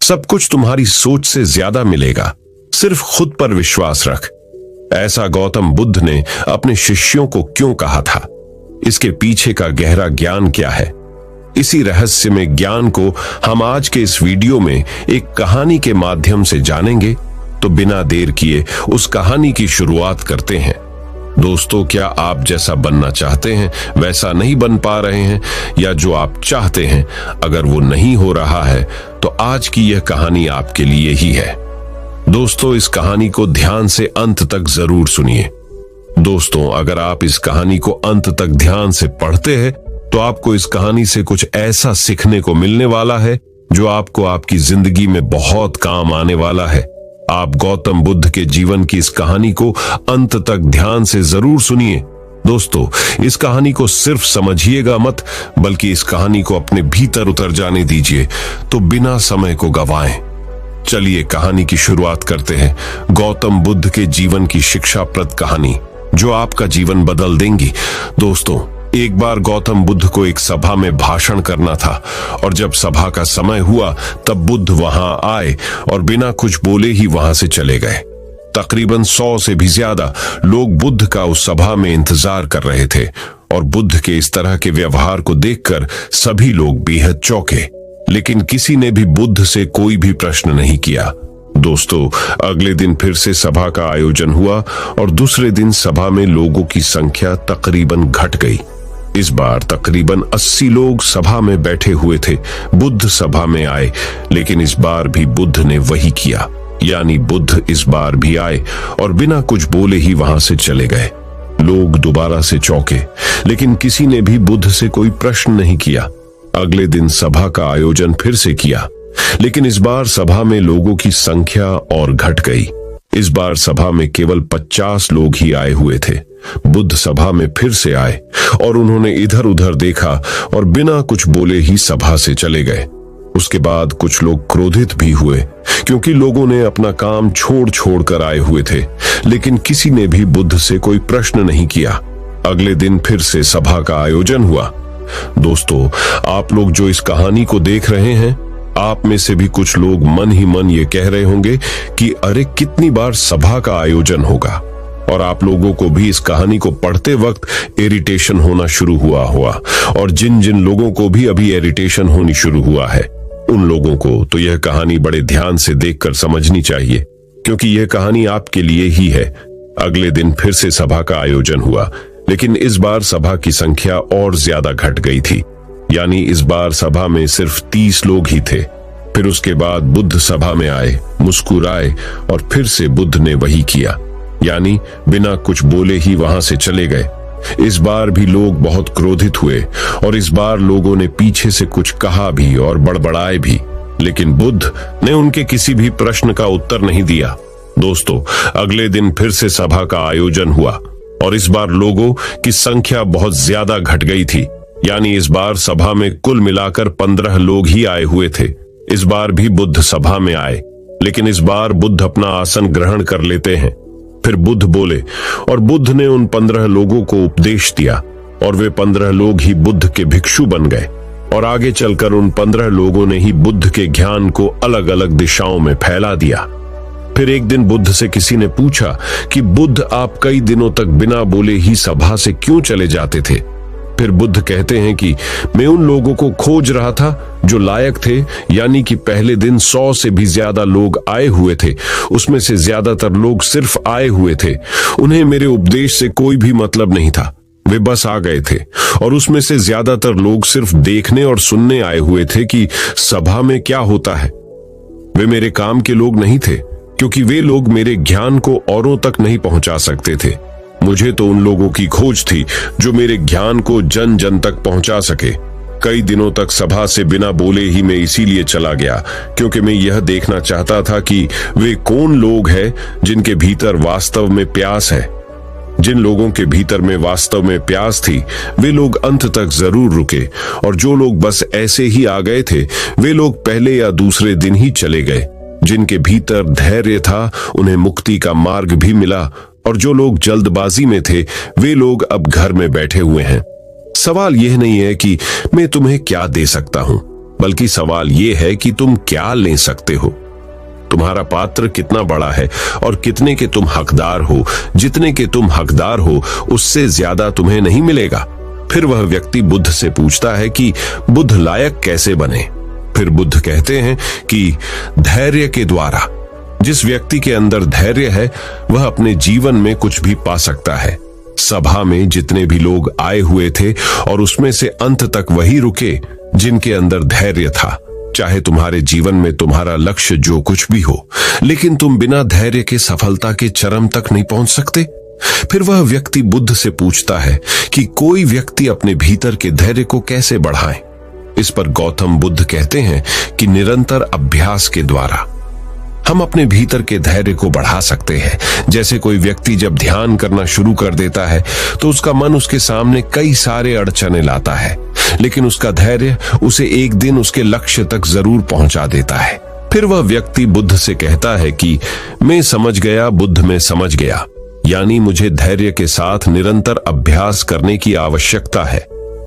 सब कुछ तुम्हारी सोच से ज्यादा मिलेगा, सिर्फ खुद पर विश्वास रख। ऐसा गौतम बुद्ध ने अपने शिष्यों को क्यों कहा था? इसके पीछे का गहरा ज्ञान क्या है? इसी रहस्यमय ज्ञान को हम आज के इस वीडियो में एक कहानी के माध्यम से जानेंगे। तो बिना देर किए उस कहानी की शुरुआत करते हैं। दोस्तों, क्या आप जैसा बनना चाहते हैं वैसा नहीं बन पा रहे हैं, या जो आप चाहते हैं अगर वो नहीं हो रहा है, तो आज की यह कहानी आपके लिए ही है। दोस्तों, इस कहानी को ध्यान से अंत तक जरूर सुनिए। दोस्तों, अगर आप इस कहानी को अंत तक ध्यान से पढ़ते हैं तो आपको इस कहानी से कुछ ऐसा सीखने को मिलने वाला है जो आपको आपकी जिंदगी में बहुत काम आने वाला है। आप गौतम बुद्ध के जीवन की इस कहानी को अंत तक ध्यान से जरूर सुनिए। दोस्तों, इस कहानी को सिर्फ समझिएगा मत, बल्कि इस कहानी को अपने भीतर उतर जाने दीजिए। तो बिना समय को गवाएं, चलिए कहानी की शुरुआत करते हैं। गौतम बुद्ध के जीवन की शिक्षाप्रद कहानी जो आपका जीवन बदल देंगी। दोस्तों, एक बार गौतम बुद्ध को एक सभा में भाषण करना था, और जब सभा का समय हुआ तब बुद्ध वहां आए और बिना कुछ बोले ही वहां से चले गए। तकरीबन 100 से भी ज्यादा लोग बुद्ध का उस सभा में इंतजार कर रहे थे, और बुद्ध के इस तरह के व्यवहार को देखकर सभी लोग बेहद चौंके, लेकिन किसी ने भी बुद्ध से कोई भी प्रश्न नहीं किया। दोस्तों, अगले दिन फिर से सभा का आयोजन हुआ, और दूसरे दिन सभा में लोगों की संख्या तकरीबन घट गई। इस बार तकरीबन 80 लोग सभा में बैठे हुए थे। बुद्ध सभा में आए, लेकिन इस बार भी बुद्ध ने वही किया, यानी बुद्ध इस बार भी आए और बिना कुछ बोले ही वहां से चले गए। लोग दोबारा से चौंके, लेकिन किसी ने भी बुद्ध से कोई प्रश्न नहीं किया। अगले दिन सभा का आयोजन फिर से किया, लेकिन इस बार सभा में लोगों की संख्या और घट गई। इस बार सभा में केवल 50 लोग ही आए हुए थे। बुद्ध सभा में फिर से आए और उन्होंने इधर उधर देखा और बिना कुछ बोले ही सभा से चले गए। उसके बाद कुछ लोग क्रोधित भी हुए, क्योंकि लोगों ने अपना काम छोड़ छोड़ कर आए हुए थे, लेकिन किसी ने भी बुद्ध से कोई प्रश्न नहीं किया। अगले दिन फिर से सभा का आयोजन हुआ। दोस्तों, आप लोग जो इस कहानी को देख रहे हैं, आप में से भी कुछ लोग मन ही मन ये कह रहे होंगे कि अरे कितनी बार सभा का आयोजन होगा, और आप लोगों को भी इस कहानी को पढ़ते वक्त इरिटेशन होना शुरू हुआ और जिन जिन लोगों को भी अभी इरिटेशन होनी शुरू हुआ है, उन लोगों को तो यह कहानी बड़े ध्यान से देखकर समझनी चाहिए, क्योंकि यह कहानी आपके लिए ही है। अगले दिन फिर से सभा का आयोजन हुआ, लेकिन इस बार सभा की संख्या और ज्यादा घट गई थी, यानी इस बार सभा में सिर्फ 30 लोग ही थे। फिर उसके बाद बुद्ध सभा में आए, मुस्कुराए, और फिर से बुद्ध ने वही किया, यानी बिना कुछ बोले ही वहां से चले गए। इस बार भी लोग बहुत क्रोधित हुए, और इस बार लोगों ने पीछे से कुछ कहा भी और बड़बड़ाए भी, लेकिन बुद्ध ने उनके किसी भी प्रश्न का उत्तर नहीं दिया। दोस्तों, अगले दिन फिर से सभा का आयोजन हुआ, और इस बार लोगों की संख्या बहुत ज्यादा घट गई थी, यानी इस बार सभा में कुल मिलाकर 15 लोग ही आए हुए थे। इस बार भी बुद्ध सभा में आए, लेकिन इस बार बुद्ध अपना आसन ग्रहण कर लेते हैं। फिर बुद्ध बोले, और बुद्ध ने उन 15 लोगों को उपदेश दिया, और वे 15 लोग ही बुद्ध के भिक्षु बन गए, और आगे चलकर उन 15 लोगों ने ही बुद्ध के ज्ञान को अलग अलग दिशाओं में फैला दिया। फिर एक दिन बुद्ध से किसी ने पूछा कि बुद्ध, आप कई दिनों तक बिना बोले ही सभा से क्यों चले जाते थे? फिर बुद्ध कहते हैं कि मैं उन लोगों को खोज रहा था जो लायक थे, यानी कि पहले दिन 100 से भी ज्यादा लोग आए हुए थे। उसमें से ज्यादातर लोग सिर्फ आए हुए थे, उन्हें मेरे उपदेश से कोई भी मतलब नहीं था, वे बस आ गए थे। और उसमें से ज्यादातर लोग सिर्फ देखने और सुनने आए हुए थे कि सभा में क्या होता है। वे मेरे काम के लोग नहीं थे, क्योंकि वे लोग मेरे ज्ञान को औरों तक नहीं पहुंचा सकते थे। मुझे तो उन लोगों की खोज थी जो मेरे ज्ञान को जन जन तक पहुंचा सके। कई दिनों तक सभा से बिना बोले ही मैं इसीलिए चला गया, क्योंकि मैं यह देखना चाहता था कि वे कौन लोग हैं जिनके भीतर वास्तव में प्यास है। जिन लोगों के भीतर में वास्तव में प्यास थी, वे लोग अंत तक जरूर रुके, और जो लोग बस ऐसे ही आ गए थे, वे लोग पहले या दूसरे दिन ही चले गए। जिनके भीतर धैर्य था, उन्हें मुक्ति का मार्ग भी मिला, और जो लोग जल्दबाजी में थे, वे लोग अब घर में बैठे हुए हैं। सवाल यह नहीं है कि मैं तुम्हें क्या दे सकता हूं, बल्कि सवाल यह है कि तुम क्या ले सकते हो। तुम्हारा पात्र कितना बड़ा है और कितने के तुम हकदार हो। जितने के तुम हकदार हो उससे ज्यादा तुम्हें नहीं मिलेगा। फिर वह व्यक्ति बुद्ध से पूछता है कि बुद्ध लायक कैसे बने। फिर बुद्ध कहते हैं कि धैर्य के द्वारा। जिस व्यक्ति के अंदर धैर्य है वह अपने जीवन में कुछ भी पा सकता है। सभा में जितने भी लोग आए हुए थे और उसमें से अंत तक वही रुके जिनके अंदर धैर्य था। चाहे तुम्हारे जीवन में तुम्हारा लक्ष्य जो कुछ भी हो, लेकिन तुम बिना धैर्य के सफलता के चरम तक नहीं पहुंच सकते। फिर वह व्यक्ति बुद्ध से पूछता है कि कोई व्यक्ति अपने भीतर के धैर्य को कैसे बढ़ाए। इस पर गौतम बुद्ध कहते हैं कि निरंतर अभ्यास के द्वारा हम अपने भीतर के धैर्य को बढ़ा सकते हैं। जैसे कोई व्यक्ति जब ध्यान करना शुरू कर देता है तो उसका मन उसके सामने कई सारे अड़चने लाता है, लेकिन उसका धैर्य उसे एक दिन उसके लक्ष्य तक जरूर पहुंचा देता है। फिर वह व्यक्ति बुद्ध से कहता है कि मैं समझ गया, बुद्ध मैं समझ गया, यानी मुझे धैर्य के साथ निरंतर अभ्यास करने की आवश्यकता है।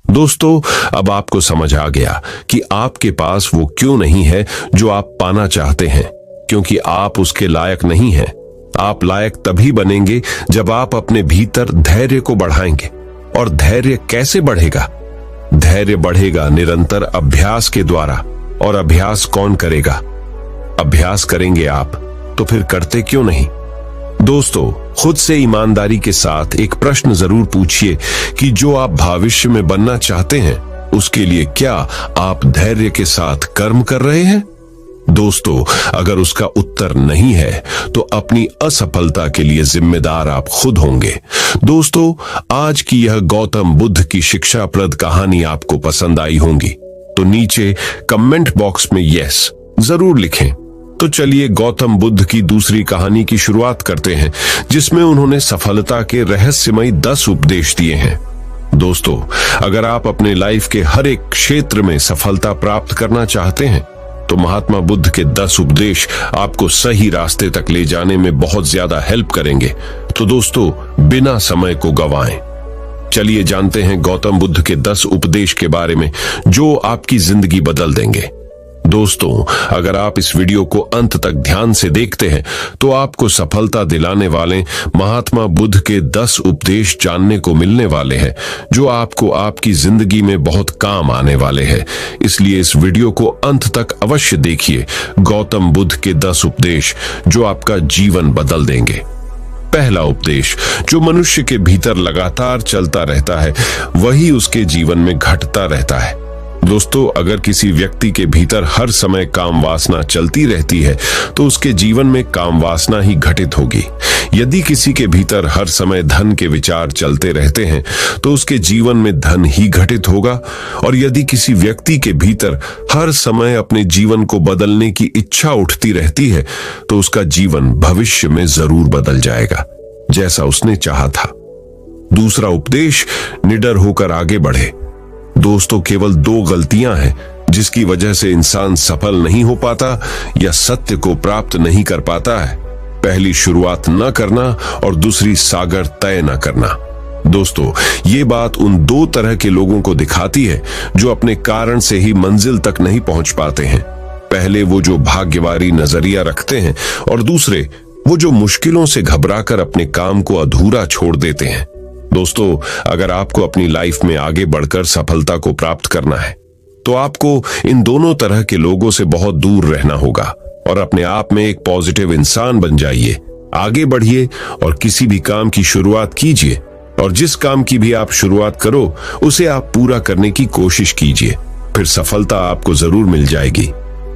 दोस्तों, अब आपको समझ आ गया कि आपके पास वो क्यों नहीं है जो आप पाना चाहते हैं, क्योंकि आप उसके लायक नहीं हैं। आप लायक तभी बनेंगे जब आप अपने भीतर धैर्य को बढ़ाएंगे। और धैर्य कैसे बढ़ेगा? धैर्य बढ़ेगा निरंतर अभ्यास के द्वारा। और अभ्यास कौन करेगा? अभ्यास करेंगे आप, तो फिर करते क्यों नहीं? दोस्तों, खुद से ईमानदारी के साथ एक प्रश्न जरूर पूछिए कि जो आप भविष्य में बनना चाहते हैं उसके लिए क्या आप धैर्य के साथ कर्म कर रहे हैं? दोस्तों, अगर उसका उत्तर नहीं है तो अपनी असफलता के लिए जिम्मेदार आप खुद होंगे। दोस्तों, आज की यह गौतम बुद्ध की शिक्षाप्रद कहानी आपको पसंद आई होगी तो नीचे कमेंट बॉक्स में यस जरूर लिखें। तो चलिए गौतम बुद्ध की दूसरी कहानी की शुरुआत करते हैं, जिसमें उन्होंने सफलता के रहस्यमयी 10 उपदेश दिए हैं। दोस्तों, अगर आप अपने लाइफ के हर एक क्षेत्र में सफलता प्राप्त करना चाहते हैं तो महात्मा बुद्ध के 10 उपदेश आपको सही रास्ते तक ले जाने में बहुत ज्यादा हेल्प करेंगे। तो दोस्तों, बिना समय को गंवाएं, चलिए जानते हैं गौतम बुद्ध के 10 उपदेश के बारे में जो आपकी जिंदगी बदल देंगे। दोस्तों, अगर आप इस वीडियो को अंत तक ध्यान से देखते हैं तो आपको सफलता दिलाने वाले महात्मा बुद्ध के 10 उपदेश जानने को मिलने वाले हैं जो आपको आपकी जिंदगी में बहुत काम आने वाले हैं। इसलिए इस वीडियो को अंत तक अवश्य देखिए। गौतम बुद्ध के 10 उपदेश जो आपका जीवन बदल देंगे। पहला उपदेश, जो मनुष्य के भीतर लगातार चलता रहता है वही उसके जीवन में घटता रहता है। दोस्तों, अगर किसी व्यक्ति के भीतर हर समय काम वासना चलती रहती है तो उसके जीवन में काम वासना ही घटित होगी। यदि किसी के भीतर हर समय धन के विचार चलते रहते हैं तो उसके जीवन में धन ही घटित होगा। और यदि किसी व्यक्ति के भीतर हर समय अपने जीवन को बदलने की इच्छा उठती रहती है तो उसका जीवन भविष्य में जरूर बदल जाएगा, जैसा उसने चाहा था। दूसरा उपदेश, निडर होकर आगे बढ़े। दोस्तों, केवल 2 गलतियां हैं जिसकी वजह से इंसान सफल नहीं हो पाता या सत्य को प्राप्त नहीं कर पाता है। पहली, शुरुआत न करना और दूसरी, सागर तय न करना। दोस्तों, ये बात उन 2 तरह के लोगों को दिखाती है जो अपने कारण से ही मंजिल तक नहीं पहुंच पाते हैं। पहले वो जो भाग्यवारी नजरिया रखते हैं और दूसरे वो जो मुश्किलों से घबराकर अपने काम को अधूरा छोड़ देते हैं। दोस्तों, अगर आपको अपनी लाइफ में आगे बढ़कर सफलता को प्राप्त करना है तो आपको इन दोनों तरह के लोगों से बहुत दूर रहना होगा और अपने आप में एक पॉजिटिव इंसान बन जाइए। आगे बढ़िए और किसी भी काम की शुरुआत कीजिए और जिस काम की भी आप शुरुआत करो उसे आप पूरा करने की कोशिश कीजिए, फिर सफलता आपको जरूर मिल जाएगी।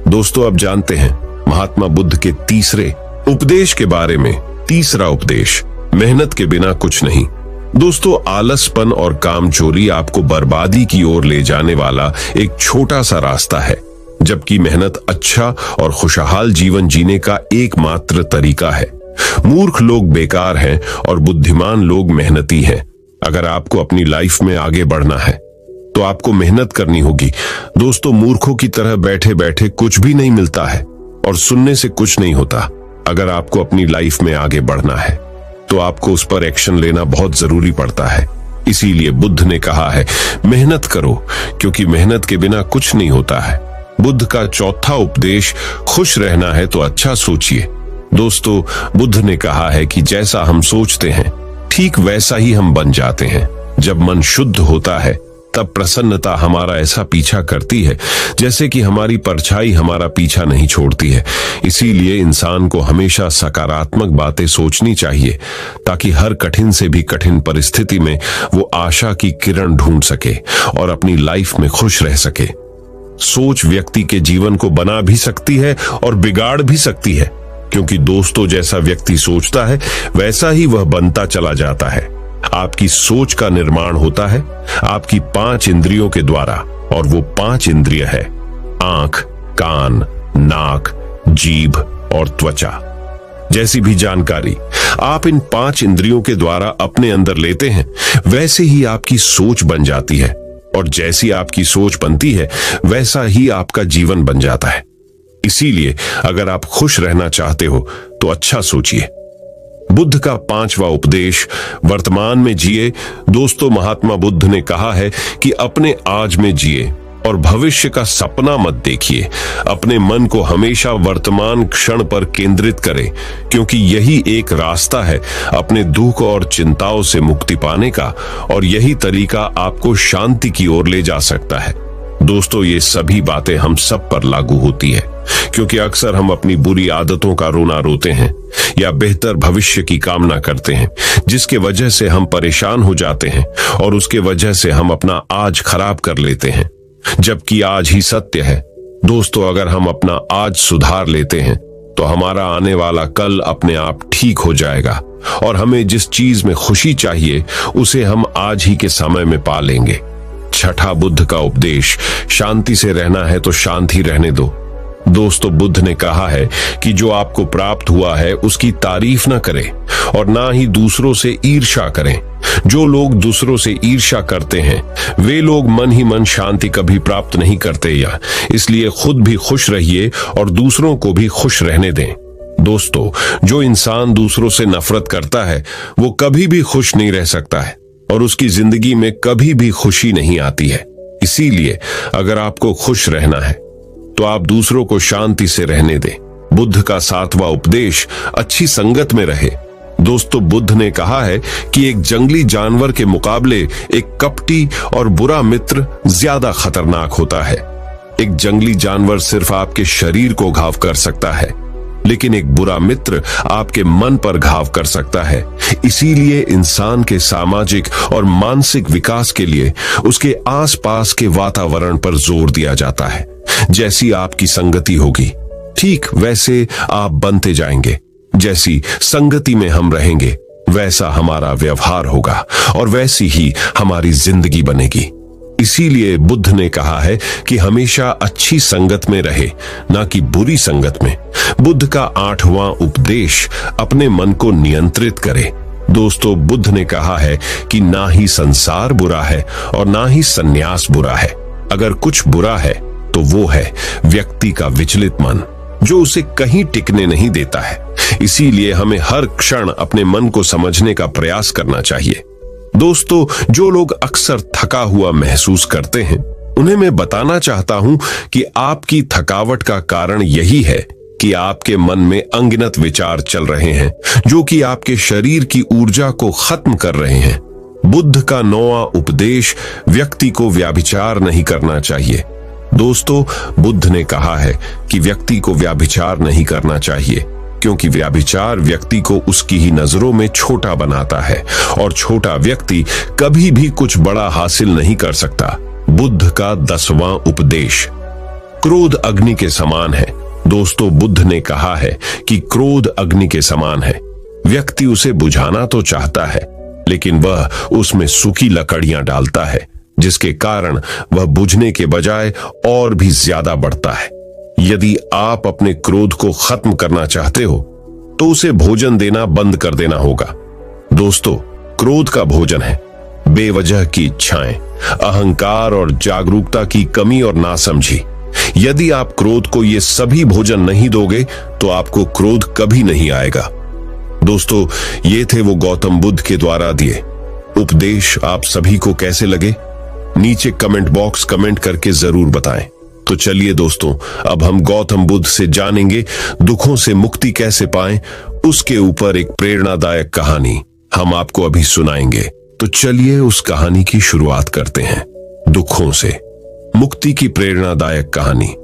दोस्तों, अब जानते हैं महात्मा बुद्ध के तीसरे उपदेश के बारे में। तीसरा उपदेश, मेहनत के बिना कुछ नहीं। दोस्तों, आलसपन और कामचोरी आपको बर्बादी की ओर ले जाने वाला एक छोटा सा रास्ता है, जबकि मेहनत अच्छा और खुशहाल जीवन जीने का एकमात्र तरीका है। मूर्ख लोग बेकार हैं और बुद्धिमान लोग मेहनती हैं। अगर आपको अपनी लाइफ में आगे बढ़ना है तो आपको मेहनत करनी होगी। दोस्तों, मूर्खों की तरह बैठे बैठे कुछ भी नहीं मिलता है और सुनने से कुछ नहीं होता। अगर आपको अपनी लाइफ में आगे बढ़ना है तो आपको उस पर एक्शन लेना बहुत जरूरी पड़ता है। इसीलिए बुद्ध ने कहा है, मेहनत करो, क्योंकि मेहनत के बिना कुछ नहीं होता है। बुद्ध का चौथा उपदेश, खुश रहना है तो अच्छा सोचिए। दोस्तों, बुद्ध ने कहा है कि जैसा हम सोचते हैं ठीक वैसा ही हम बन जाते हैं। जब मन शुद्ध होता है तब प्रसन्नता हमारा ऐसा पीछा करती है जैसे कि हमारी परछाई हमारा पीछा नहीं छोड़ती है। इसीलिए इंसान को हमेशा सकारात्मक बातें सोचनी चाहिए ताकि हर कठिन से भी कठिन परिस्थिति में वो आशा की किरण ढूंढ सके और अपनी लाइफ में खुश रह सके। सोच व्यक्ति के जीवन को बना भी सकती है और बिगाड़ भी सकती है, क्योंकि दोस्तों जैसा व्यक्ति सोचता है वैसा ही वह बनता चला जाता है। आपकी सोच का निर्माण होता है आपकी 5 इंद्रियों के द्वारा, और वो 5 इंद्रिय है आंख, कान, नाक, जीभ और त्वचा। जैसी भी जानकारी आप इन 5 इंद्रियों के द्वारा अपने अंदर लेते हैं वैसे ही आपकी सोच बन जाती है, और जैसी आपकी सोच बनती है वैसा ही आपका जीवन बन जाता है। इसीलिए अगर आप खुश रहना चाहते हो तो अच्छा सोचिए। बुद्ध का 5वां उपदेश, वर्तमान में जिए। दोस्तों, महात्मा बुद्ध ने कहा है कि अपने आज में जिए और भविष्य का सपना मत देखिए। अपने मन को हमेशा वर्तमान क्षण पर केंद्रित करें, क्योंकि यही एक रास्ता है अपने दुख और चिंताओं से मुक्ति पाने का, और यही तरीका आपको शांति की ओर ले जा सकता है। दोस्तों, ये सभी बातें हम सब पर लागू होती है, क्योंकि अक्सर हम अपनी बुरी आदतों का रोना रोते हैं या बेहतर भविष्य की कामना करते हैं, जिसके वजह से हम परेशान हो जाते हैं और उसके वजह से हम अपना आज खराब कर लेते हैं, जबकि आज ही सत्य है। दोस्तों, अगर हम अपना आज सुधार लेते हैं तो हमारा आने वाला कल अपने आप ठीक हो जाएगा, और हमें जिस चीज में खुशी चाहिए उसे हम आज ही के समय में पा लेंगे। छठा बुद्ध का उपदेश, शांति से रहना है तो शांति रहने दो। दोस्तों, बुद्ध ने कहा है कि जो आपको प्राप्त हुआ है उसकी तारीफ ना करें और ना ही दूसरों से ईर्ष्या करें। जो लोग दूसरों से ईर्ष्या करते हैं वे लोग मन ही मन शांति कभी प्राप्त नहीं करते, या इसलिए खुद भी खुश रहिए और दूसरों को भी खुश रहने दें। दोस्तों, जो इंसान दूसरों से नफरत करता है वो कभी भी खुश नहीं रह सकता है और उसकी जिंदगी में कभी भी खुशी नहीं आती है। इसीलिए अगर आपको खुश रहना है तो आप दूसरों को शांति से रहने दें। बुद्ध का 7वां उपदेश, अच्छी संगत में रहे। दोस्तों, बुद्ध ने कहा है कि एक जंगली जानवर के मुकाबले एक कपटी और बुरा मित्र ज्यादा खतरनाक होता है। एक जंगली जानवर सिर्फ आपके शरीर को घाव कर सकता है, लेकिन एक बुरा मित्र आपके मन पर घाव कर सकता है। इसीलिए इंसान के सामाजिक और मानसिक विकास के लिए उसके आसपास के वातावरण पर जोर दिया जाता है। जैसी आपकी संगति होगी ठीक वैसे आप बनते जाएंगे। जैसी संगति में हम रहेंगे वैसा हमारा व्यवहार होगा और वैसी ही हमारी जिंदगी बनेगी। इसीलिए बुद्ध ने कहा है कि हमेशा अच्छी संगत में रहे, ना कि बुरी संगत में। बुद्ध का 8वां उपदेश, अपने मन को नियंत्रित करे। दोस्तों, बुद्ध ने कहा है कि ना ही संसार बुरा है और ना ही सन्यास बुरा है। अगर कुछ बुरा है तो वो है व्यक्ति का विचलित मन, जो उसे कहीं टिकने नहीं देता है। इसीलिए हमें हर क्षण अपने मन को समझने का प्रयास करना चाहिए। दोस्तों, जो लोग अक्सर थका हुआ महसूस करते हैं उन्हें मैं बताना चाहता हूं कि आपकी थकावट का कारण यही है कि आपके मन में अनगिनत विचार चल रहे हैं, जो कि आपके शरीर की ऊर्जा को खत्म कर रहे हैं। बुद्ध का 9वां उपदेश, व्यक्ति को व्याभिचार नहीं करना चाहिए। दोस्तों, बुद्ध ने कहा है कि व्यक्ति को व्याभिचार नहीं करना चाहिए, क्योंकि व्याभिचार व्यक्ति को उसकी ही नजरों में छोटा बनाता है और छोटा व्यक्ति कभी भी कुछ बड़ा हासिल नहीं कर सकता। बुद्ध का 10वां उपदेश, क्रोध अग्नि के समान है। दोस्तों, बुद्ध ने कहा है कि क्रोध अग्नि के समान है। व्यक्ति उसे बुझाना तो चाहता है, लेकिन वह उसमें सूखी लकड़ियां डालता है, जिसके कारण वह बुझने के बजाय और भी ज्यादा बढ़ता है। यदि आप अपने क्रोध को खत्म करना चाहते हो तो उसे भोजन देना बंद कर देना होगा। दोस्तों, क्रोध का भोजन है बेवजह की इच्छाएं, अहंकार और जागरूकता की कमी और नासमझी। यदि आप क्रोध को ये सभी भोजन नहीं दोगे तो आपको क्रोध कभी नहीं आएगा। दोस्तों, ये थे वो गौतम बुद्ध के द्वारा दिए उपदेश। आप सभी को कैसे लगे नीचे कमेंट बॉक्स कमेंट करके जरूर बताएं। तो चलिए दोस्तों, अब हम गौतम बुद्ध से जानेंगे दुखों से मुक्ति कैसे पाएं। उसके ऊपर एक प्रेरणादायक कहानी हम आपको अभी सुनाएंगे। तो चलिए उस कहानी की शुरुआत करते हैं। दुखों से मुक्ति की प्रेरणादायक कहानी।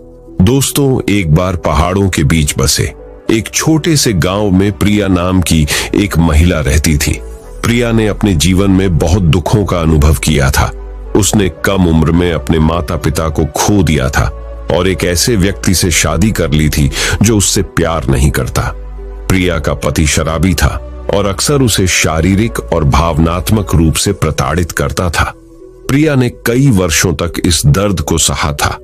दोस्तों, एक बार पहाड़ों के बीच बसे एक छोटे से गांव में प्रिया नाम की एक महिला रहती थी। प्रिया ने अपने जीवन में बहुत दुखों का अनुभव किया था। उसने कम उम्र में अपने माता पिता को खो दिया था और एक ऐसे व्यक्ति से शादी कर ली थी जो उससे प्यार नहीं करता। प्रिया का पति शराबी था और अक्सर उसे शारीरिक और भावनात्मक रूप से प्रताड़ित करता था। प्रिया ने कई वर्षों तक इस दर्द को सहा था।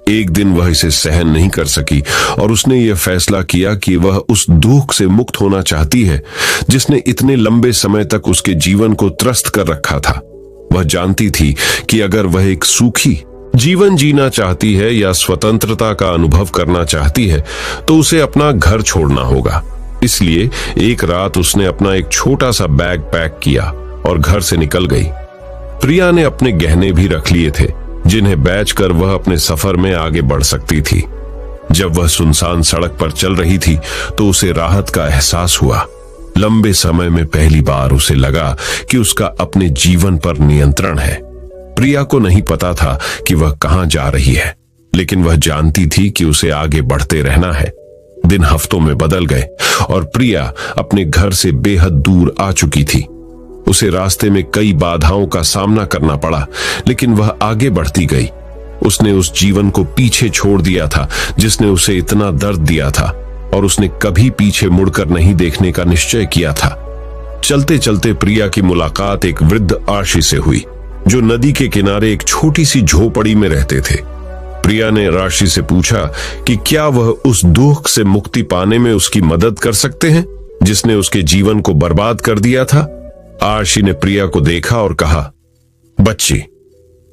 एक दिन वह इसे सहन नहीं कर सकी और उसने यह फैसला किया कि वह उस दुख से मुक्त होना चाहती है जिसने इतने लंबे समय तक उसके जीवन को त्रस्त कर रखा था। वह जानती थी कि अगर वह एक सुखी जीवन जीना चाहती है या स्वतंत्रता का अनुभव करना चाहती है तो उसे अपना घर छोड़ना होगा। इसलिए एक रात उसने अपना एक छोटा सा बैग पैक किया और घर से निकल गई। प्रिया ने अपने गहने भी रख लिए थे जिन्हें बेचकर वह अपने सफर में आगे बढ़ सकती थी। जब वह सुनसान सड़क पर चल रही थी तो उसे राहत का एहसास हुआ। लंबे समय में पहली बार उसे लगा कि उसका अपने जीवन पर नियंत्रण है। प्रिया को नहीं पता था कि वह कहां जा रही है, लेकिन वह जानती थी कि उसे आगे बढ़ते रहना है। दिन हफ्तों में बदल गए और प्रिया अपने घर से बेहद दूर आ चुकी थी। उसे रास्ते में कई बाधाओं का सामना करना पड़ा, लेकिन वह आगे बढ़ती गई। उसने उस जीवन को पीछे छोड़ दिया था जिसने उसे इतना दर्द दिया था और उसने कभी पीछे मुड़कर नहीं देखने का निश्चय किया था। चलते चलते प्रिया की मुलाकात एक वृद्ध आशी से हुई जो नदी के किनारे एक छोटी सी झोपड़ी में रहते थे। प्रिया ने राशि से पूछा कि क्या वह उस दुख से मुक्ति पाने में उसकी मदद कर सकते हैं जिसने उसके जीवन को बर्बाद कर दिया था। आशी ने प्रिया को देखा और कहा, बच्ची,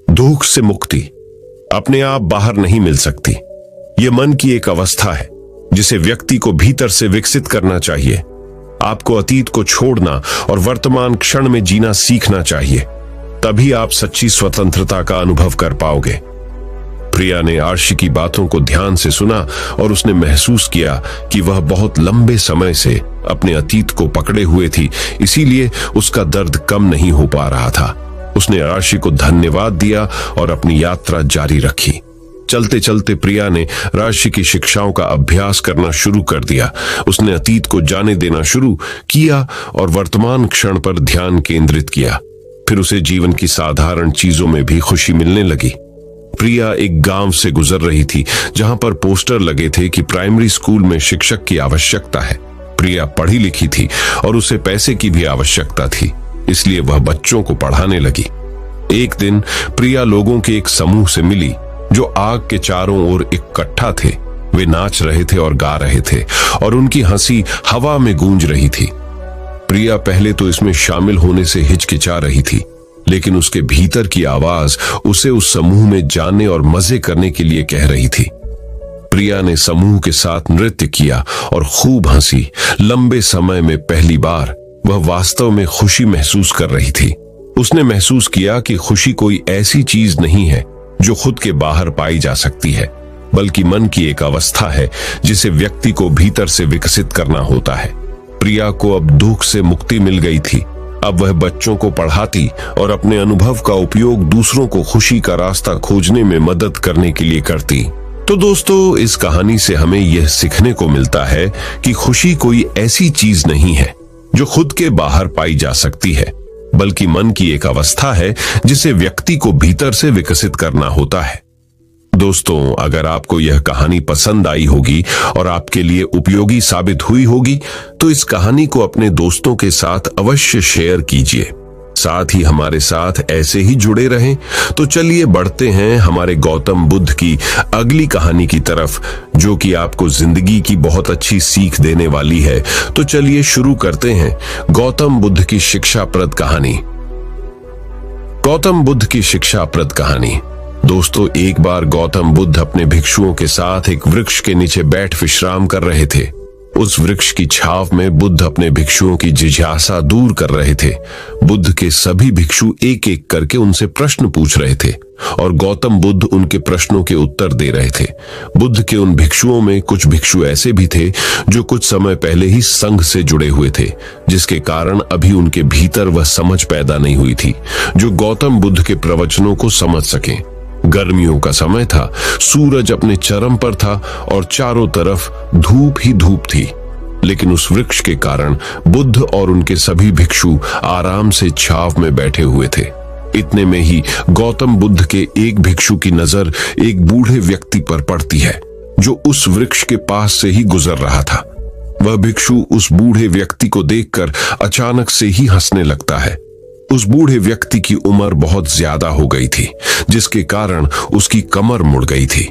दुख से मुक्ति अपने आप बाहर नहीं मिल सकती। यह मन की एक अवस्था है जिसे व्यक्ति को भीतर से विकसित करना चाहिए। आपको अतीत को छोड़ना और वर्तमान क्षण में जीना सीखना चाहिए, तभी आप सच्ची स्वतंत्रता का अनुभव कर पाओगे। प्रिया ने आशी की बातों को ध्यान से सुना और उसने महसूस किया कि वह बहुत लंबे समय से अपने अतीत को पकड़े हुए थी, इसीलिए उसका दर्द कम नहीं हो पा रहा था। उसने आशी को धन्यवाद दिया और अपनी यात्रा जारी रखी। चलते चलते प्रिया ने राशि की शिक्षाओं का अभ्यास करना शुरू कर दिया। उसने अतीत को जाने देना शुरू किया और वर्तमान क्षण पर ध्यान केंद्रित किया। फिर उसे जीवन की साधारण चीजों में भी खुशी मिलने लगी। प्रिया एक गांव से गुजर रही थी जहां पर पोस्टर लगे थे कि प्राइमरी स्कूल में शिक्षक की आवश्यकता है। प्रिया पढ़ी लिखी थी और उसे पैसे की भी आवश्यकता थी, इसलिए वह बच्चों को पढ़ाने लगी। एक दिन प्रिया लोगों के एक समूह से मिली जो आग के चारों ओर इकट्ठा थे। वे नाच रहे थे और गा रहे थे और उनकी हंसी हवा में गूंज रही थी। प्रिया पहले तो इसमें शामिल होने से हिचकिचा रही थी, लेकिन उसके भीतर की आवाज उसे उस समूह में जाने और मजे करने के लिए कह रही थी। प्रिया ने समूह के साथ नृत्य किया और खूब हंसी। लंबे समय में पहली बार वह वास्तव में खुशी महसूस कर रही थी। उसने महसूस किया कि खुशी कोई ऐसी चीज नहीं है जो खुद के बाहर पाई जा सकती है, बल्कि मन की एक अवस्था है जिसे व्यक्ति को भीतर से विकसित करना होता है। प्रिया को अब दुख से मुक्ति मिल गई थी। अब वह बच्चों को पढ़ाती और अपने अनुभव का उपयोग दूसरों को खुशी का रास्ता खोजने में मदद करने के लिए करती। तो दोस्तों, इस कहानी से हमें यह सीखने को मिलता है कि खुशी कोई ऐसी चीज नहीं है जो खुद के बाहर पाई जा सकती है, बल्कि मन की एक अवस्था है जिसे व्यक्ति को भीतर से विकसित करना होता है। दोस्तों, अगर आपको यह कहानी पसंद आई होगी और आपके लिए उपयोगी साबित हुई होगी तो इस कहानी को अपने दोस्तों के साथ अवश्य शेयर कीजिए। साथ ही हमारे साथ ऐसे ही जुड़े रहें। तो चलिए बढ़ते हैं हमारे गौतम बुद्ध की अगली कहानी की तरफ, जो कि आपको जिंदगी की बहुत अच्छी सीख देने वाली है। तो चलिए शुरू करते हैं गौतम बुद्ध की शिक्षाप्रद कहानी। गौतम बुद्ध की शिक्षाप्रद कहानी। दोस्तों, एक बार गौतम बुद्ध अपने भिक्षुओं के साथ एक वृक्ष के नीचे बैठ विश्राम कर रहे थे। उस वृक्ष की छाव में बुद्ध अपने भिक्षुओं की जिज्ञासा दूर कर रहे थे। बुद्ध के सभी भिक्षु एक एक करके उनसे प्रश्न पूछ रहे थे और गौतम बुद्ध उनके प्रश्नों के उत्तर दे रहे थे। बुद्ध के उन भिक्षुओं में कुछ भिक्षु ऐसे भी थे जो कुछ समय पहले ही संघ से जुड़े हुए थे, जिसके कारण अभी उनके भीतर वह समझ पैदा नहीं हुई थी जो गौतम बुद्ध के प्रवचनों को समझ सके। गर्मियों का समय था, सूरज अपने चरम पर था और चारों तरफ धूप ही धूप थी, लेकिन उस वृक्ष के कारण बुद्ध और उनके सभी भिक्षु आराम से छांव में बैठे हुए थे। इतने में ही गौतम बुद्ध के एक भिक्षु की नजर एक बूढ़े व्यक्ति पर पड़ती है जो उस वृक्ष के पास से ही गुजर रहा था। वह भिक्षु उस बूढ़े व्यक्ति को देखकर अचानक से ही हंसने लगता है। उस बूढ़े व्यक्ति की उम्र बहुत ज्यादा हो गई थी, जिसके कारण उसकी कमर मुड़ गई थी।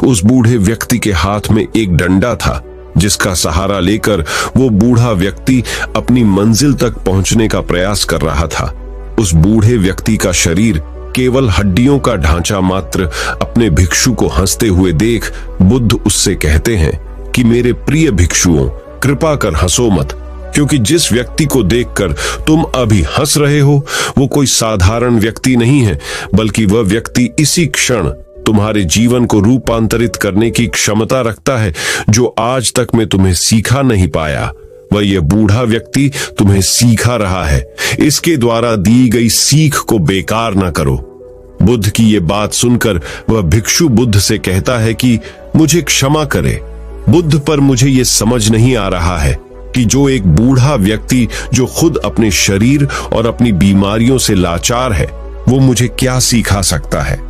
उस बूढ़े व्यक्ति के हाथ में एक डंडा था, जिसका सहारा लेकर वो बूढ़ा व्यक्ति अपनी मंजिल तक पहुंचने का प्रयास कर रहा था। उस बूढ़े व्यक्ति का शरीर केवल हड्डियों का ढांचा मात्र अपने भिक्षु को हंसते हुए देख बुद्ध उससे कहते हैं कि मेरे प्रिय भिक्षुओं, कृपा कर हंसो मत, क्योंकि जिस व्यक्ति को देखकर तुम अभी हंस रहे हो वो कोई साधारण व्यक्ति नहीं है, बल्कि वह व्यक्ति इसी क्षण तुम्हारे जीवन को रूपांतरित करने की क्षमता रखता है जो आज तक मैं तुम्हें सिखा नहीं पाया। वह यह बूढ़ा व्यक्ति तुम्हें सिखा रहा है। इसके द्वारा दी गई सीख को बेकार ना करो। बुद्ध की ये बात सुनकर वह भिक्षु बुद्ध से कहता है कि मुझे क्षमा करे बुद्ध, पर मुझे ये समझ नहीं आ रहा है कि जो एक बूढ़ा व्यक्ति जो खुद अपने शरीर और अपनी बीमारियों से लाचार है, वो मुझे क्या सिखा सकता है।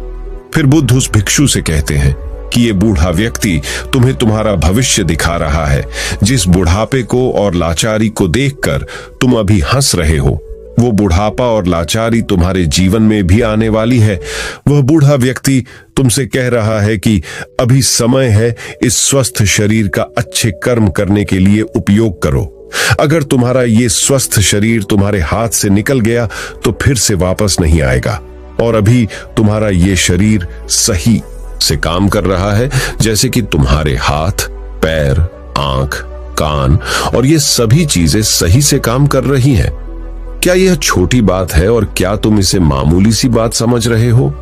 फिर बुद्ध उस भिक्षु से कहते हैं कि ये बूढ़ा व्यक्ति तुम्हें तुम्हारा भविष्य दिखा रहा है। जिस बुढ़ापे को और लाचारी को देखकर तुम अभी हंस रहे हो, वो बुढ़ापा और लाचारी तुम्हारे जीवन में भी आने वाली है। वह बूढ़ा व्यक्ति तुमसे कह रहा है कि अभी समय है इस स्वस्थ शरीर का अच्छे कर्म करने के लिए उपयोग करो। अगर तुम्हारा ये स्वस्थ शरीर तुम्हारे हाथ से निकल गया तो फिर से वापस नहीं आएगा, और अभी तुम्हारा ये शरीर सही से काम कर रहा है, जैसे कि तुम्हारे हाथ, पैर, आंख, कान और ये सभी चीजें सही से काम कर रही हैं। क्या यह छोटी बात है और क्या तुम इसे मामूली सी बात समझ रहे हो?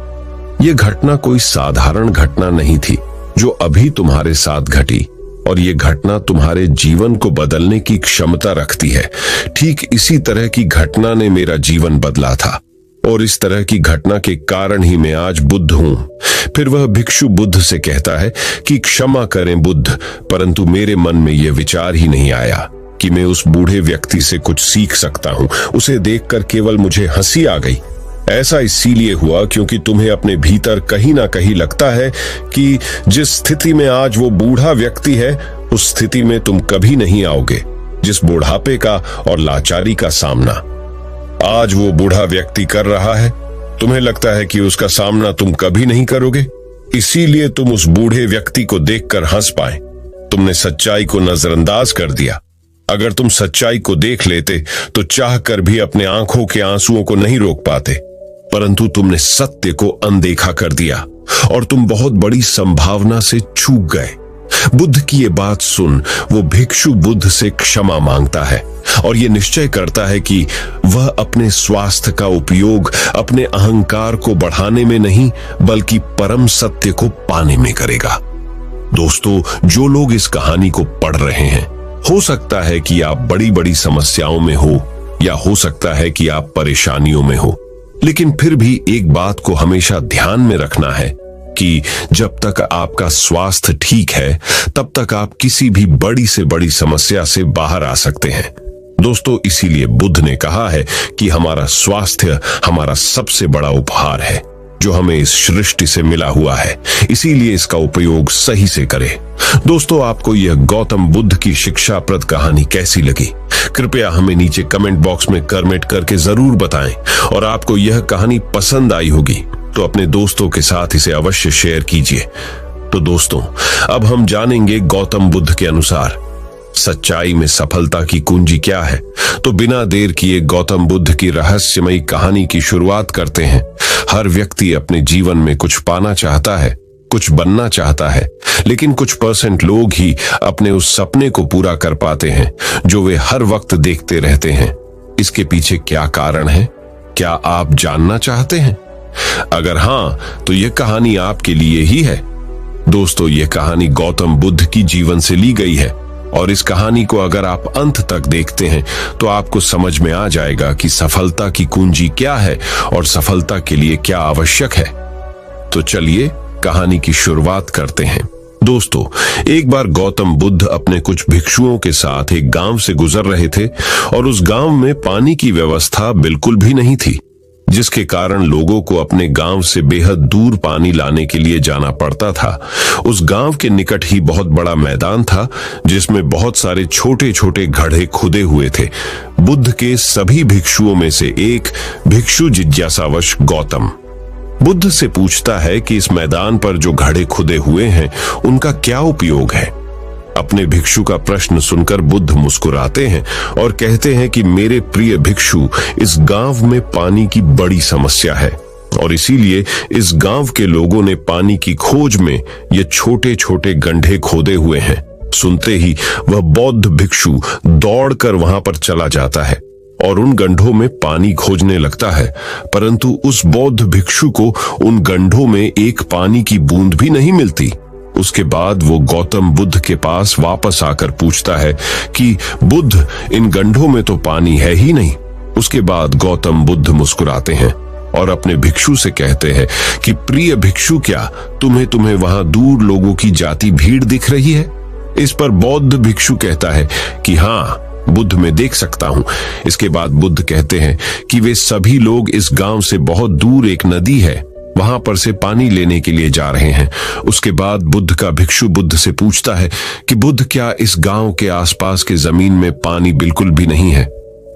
यह घटना कोई साधारण घटना नहीं थी जो अभी तुम्हारे साथ घटी, और यह घटना तुम्हारे जीवन को बदलने की क्षमता रखती है। ठीक इसी तरह की घटना ने मेरा जीवन बदला था, और इस तरह की घटना के कारण ही मैं आज बुद्ध हूं। फिर वह भिक्षु बुद्ध से कहता है कि क्षमा करें बुद्ध, परंतु मेरे मन में यह विचार ही नहीं आया कि मैं उस बूढ़े व्यक्ति से कुछ सीख सकता हूं। उसे देखकर केवल मुझे हंसी आ गई। ऐसा इसीलिए हुआ क्योंकि तुम्हें अपने भीतर कहीं ना कहीं लगता है कि जिस स्थिति में आज वो बूढ़ा व्यक्ति है, उस स्थिति में तुम कभी नहीं आओगे, जिस बुढ़ापे का और लाचारी का सामना आज वो बूढ़ा व्यक्ति कर रहा है। तुम्हें लगता है कि उसका सामना तुम कभी नहीं करोगे, इसीलिए तुम उस बूढ़े व्यक्ति को देखकर हंस पाए। तुमने सच्चाई को नजरअंदाज कर दिया। अगर तुम सच्चाई को देख लेते तो चाहकर भी अपने आंखों के आंसुओं को नहीं रोक पाते, परंतु तुमने सत्य को अनदेखा कर दिया और तुम बहुत बड़ी संभावना से चूक गए। बुद्ध की ये बात सुन वो भिक्षु बुद्ध से क्षमा मांगता है और ये निश्चय करता है कि वह अपने स्वास्थ्य का उपयोग अपने अहंकार को बढ़ाने में नहीं, बल्कि परम सत्य को पाने में करेगा। दोस्तों, जो लोग इस कहानी को पढ़ रहे हैं, हो सकता है कि आप बड़ी बड़ी समस्याओं में हो, या हो सकता है कि आप परेशानियों में हो, लेकिन फिर भी एक बात को हमेशा ध्यान में रखना है कि जब तक आपका स्वास्थ्य ठीक है, तब तक आप किसी भी बड़ी से बड़ी समस्या से बाहर आ सकते हैं। दोस्तों, इसीलिए बुद्ध ने कहा है कि हमारा स्वास्थ्य हमारा सबसे बड़ा उपहार है जो हमें इस सृष्टि से मिला हुआ है, इसीलिए इसका उपयोग सही से करें। दोस्तों, आपको यह गौतम बुद्ध की शिक्षाप्रद कहानी कैसी लगी? कृपया हमें नीचे कमेंट बॉक्स में कमेंट करके जरूर बताएं, और आपको यह कहानी पसंद आई होगी तो अपने दोस्तों के साथ इसे अवश्य शेयर कीजिए। तो दोस्तों, अब हम जानेंगे गौतम बुद्ध के अनुसार सच्चाई में सफलता की कुंजी क्या है। तो बिना देर किए गौतम बुद्ध की रहस्यमयी कहानी की शुरुआत करते हैं। हर व्यक्ति अपने जीवन में कुछ पाना चाहता है, कुछ बनना चाहता है, लेकिन कुछ % लोग ही अपने उस सपने को पूरा कर पाते हैं जो वे हर वक्त देखते रहते हैं। इसके पीछे क्या कारण है? क्या आप जानना चाहते हैं? अगर हाँ, तो यह कहानी आपके लिए ही है। दोस्तों, यह कहानी गौतम बुद्ध की जीवन से ली गई है और इस कहानी को अगर आप अंत तक देखते हैं तो आपको समझ में आ जाएगा कि सफलता की कुंजी क्या है और सफलता के लिए क्या आवश्यक है। तो चलिए कहानी की शुरुआत करते हैं। दोस्तों, एक बार गौतम बुद्ध अपने कुछ भिक्षुओं के साथ एक गांव से गुजर रहे थे और उस गांव में पानी की व्यवस्था बिल्कुल भी नहीं थी, जिसके कारण लोगों को अपने गांव से बेहद दूर पानी लाने के लिए जाना पड़ता था। उस गांव के निकट ही बहुत बड़ा मैदान था जिसमें बहुत सारे छोटे छोटे घड़े खुदे हुए थे। बुद्ध के सभी भिक्षुओं में से एक भिक्षु जिज्ञासावश गौतम बुद्ध से पूछता है कि इस मैदान पर जो घड़े खुदे हुए हैं उनका क्या उपयोग है। अपने भिक्षु का प्रश्न सुनकर बुद्ध मुस्कुराते हैं और कहते हैं कि मेरे प्रिय भिक्षु, इस गांव में पानी की बड़ी समस्या है और इसीलिए इस गांव के लोगों ने पानी की खोज में ये छोटे छोटे गड्ढे खोदे हुए हैं। सुनते ही वह बौद्ध भिक्षु दौड़कर वहां पर चला जाता है और उन गड्ढों में पानी खोजने लगता है, परंतु उस बौद्ध भिक्षु को उन गड्ढों में एक पानी की बूंद भी नहीं मिलती। उसके बाद वो गौतम बुद्ध के पास वापस आकर पूछता है कि बुद्ध, इन गड्ढों में तो पानी है ही नहीं। उसके बाद गौतम बुद्ध मुस्कुराते हैं और अपने भिक्षु से कहते हैं कि प्रिय भिक्षु, क्या तुम्हें वहां दूर लोगों की जाती भीड़ दिख रही है? इस पर बौद्ध भिक्षु कहता है कि हाँ, बुद्ध मैं देख सकता हूं। इसके बाद बुद्ध कहते हैं कि वे सभी लोग इस गांव से बहुत दूर एक नदी है, वहां पर से पानी लेने के लिए जा रहे हैं। उसके बाद बुद्ध का भिक्षु बुद्ध से पूछता है कि बुद्ध, क्या इस गांव के आसपास के जमीन में पानी बिल्कुल भी नहीं है?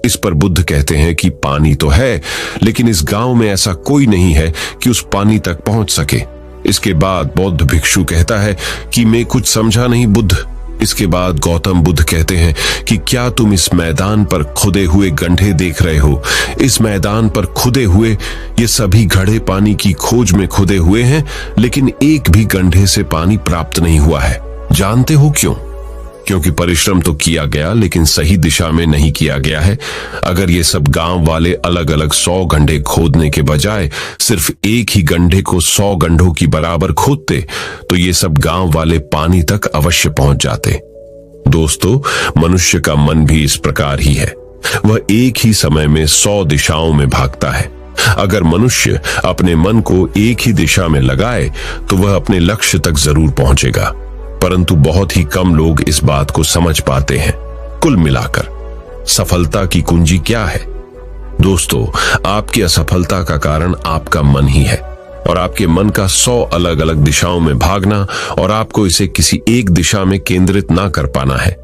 इस पर बुद्ध कहते हैं कि पानी तो है, लेकिन इस गांव में ऐसा कोई नहीं है कि उस पानी तक पहुंच सके। इसके बाद बौद्ध भिक्षु कहता है कि मैं कुछ समझा नहीं बुद्ध। इसके बाद गौतम बुद्ध कहते हैं कि क्या तुम इस मैदान पर खुदे हुए गड्ढे देख रहे हो? इस मैदान पर खुदे हुए ये सभी घड़े पानी की खोज में खुदे हुए हैं, लेकिन एक भी गड्ढे से पानी प्राप्त नहीं हुआ है। जानते हो क्यों? क्योंकि परिश्रम तो किया गया, लेकिन सही दिशा में नहीं किया गया है। अगर ये सब गांव वाले अलग अलग 100 गड्ढे खोदने के बजाय सिर्फ एक ही गड्ढे को 100 गड्ढों की बराबर खोदते तो ये सब गांव वाले पानी तक अवश्य पहुंच जाते। दोस्तों, मनुष्य का मन भी इस प्रकार ही है। वह एक ही समय में 100 दिशाओं में भागता है। अगर मनुष्य अपने मन को एक ही दिशा में लगाए तो वह अपने लक्ष्य तक जरूर पहुंचेगा, परंतु बहुत ही कम लोग इस बात को समझ पाते हैं। कुल मिलाकर सफलता की कुंजी क्या है? दोस्तों, आपकी असफलता का कारण आपका मन ही है और आपके मन का 100 अलग अलग दिशाओं में भागना और आपको इसे किसी एक दिशा में केंद्रित ना कर पाना है।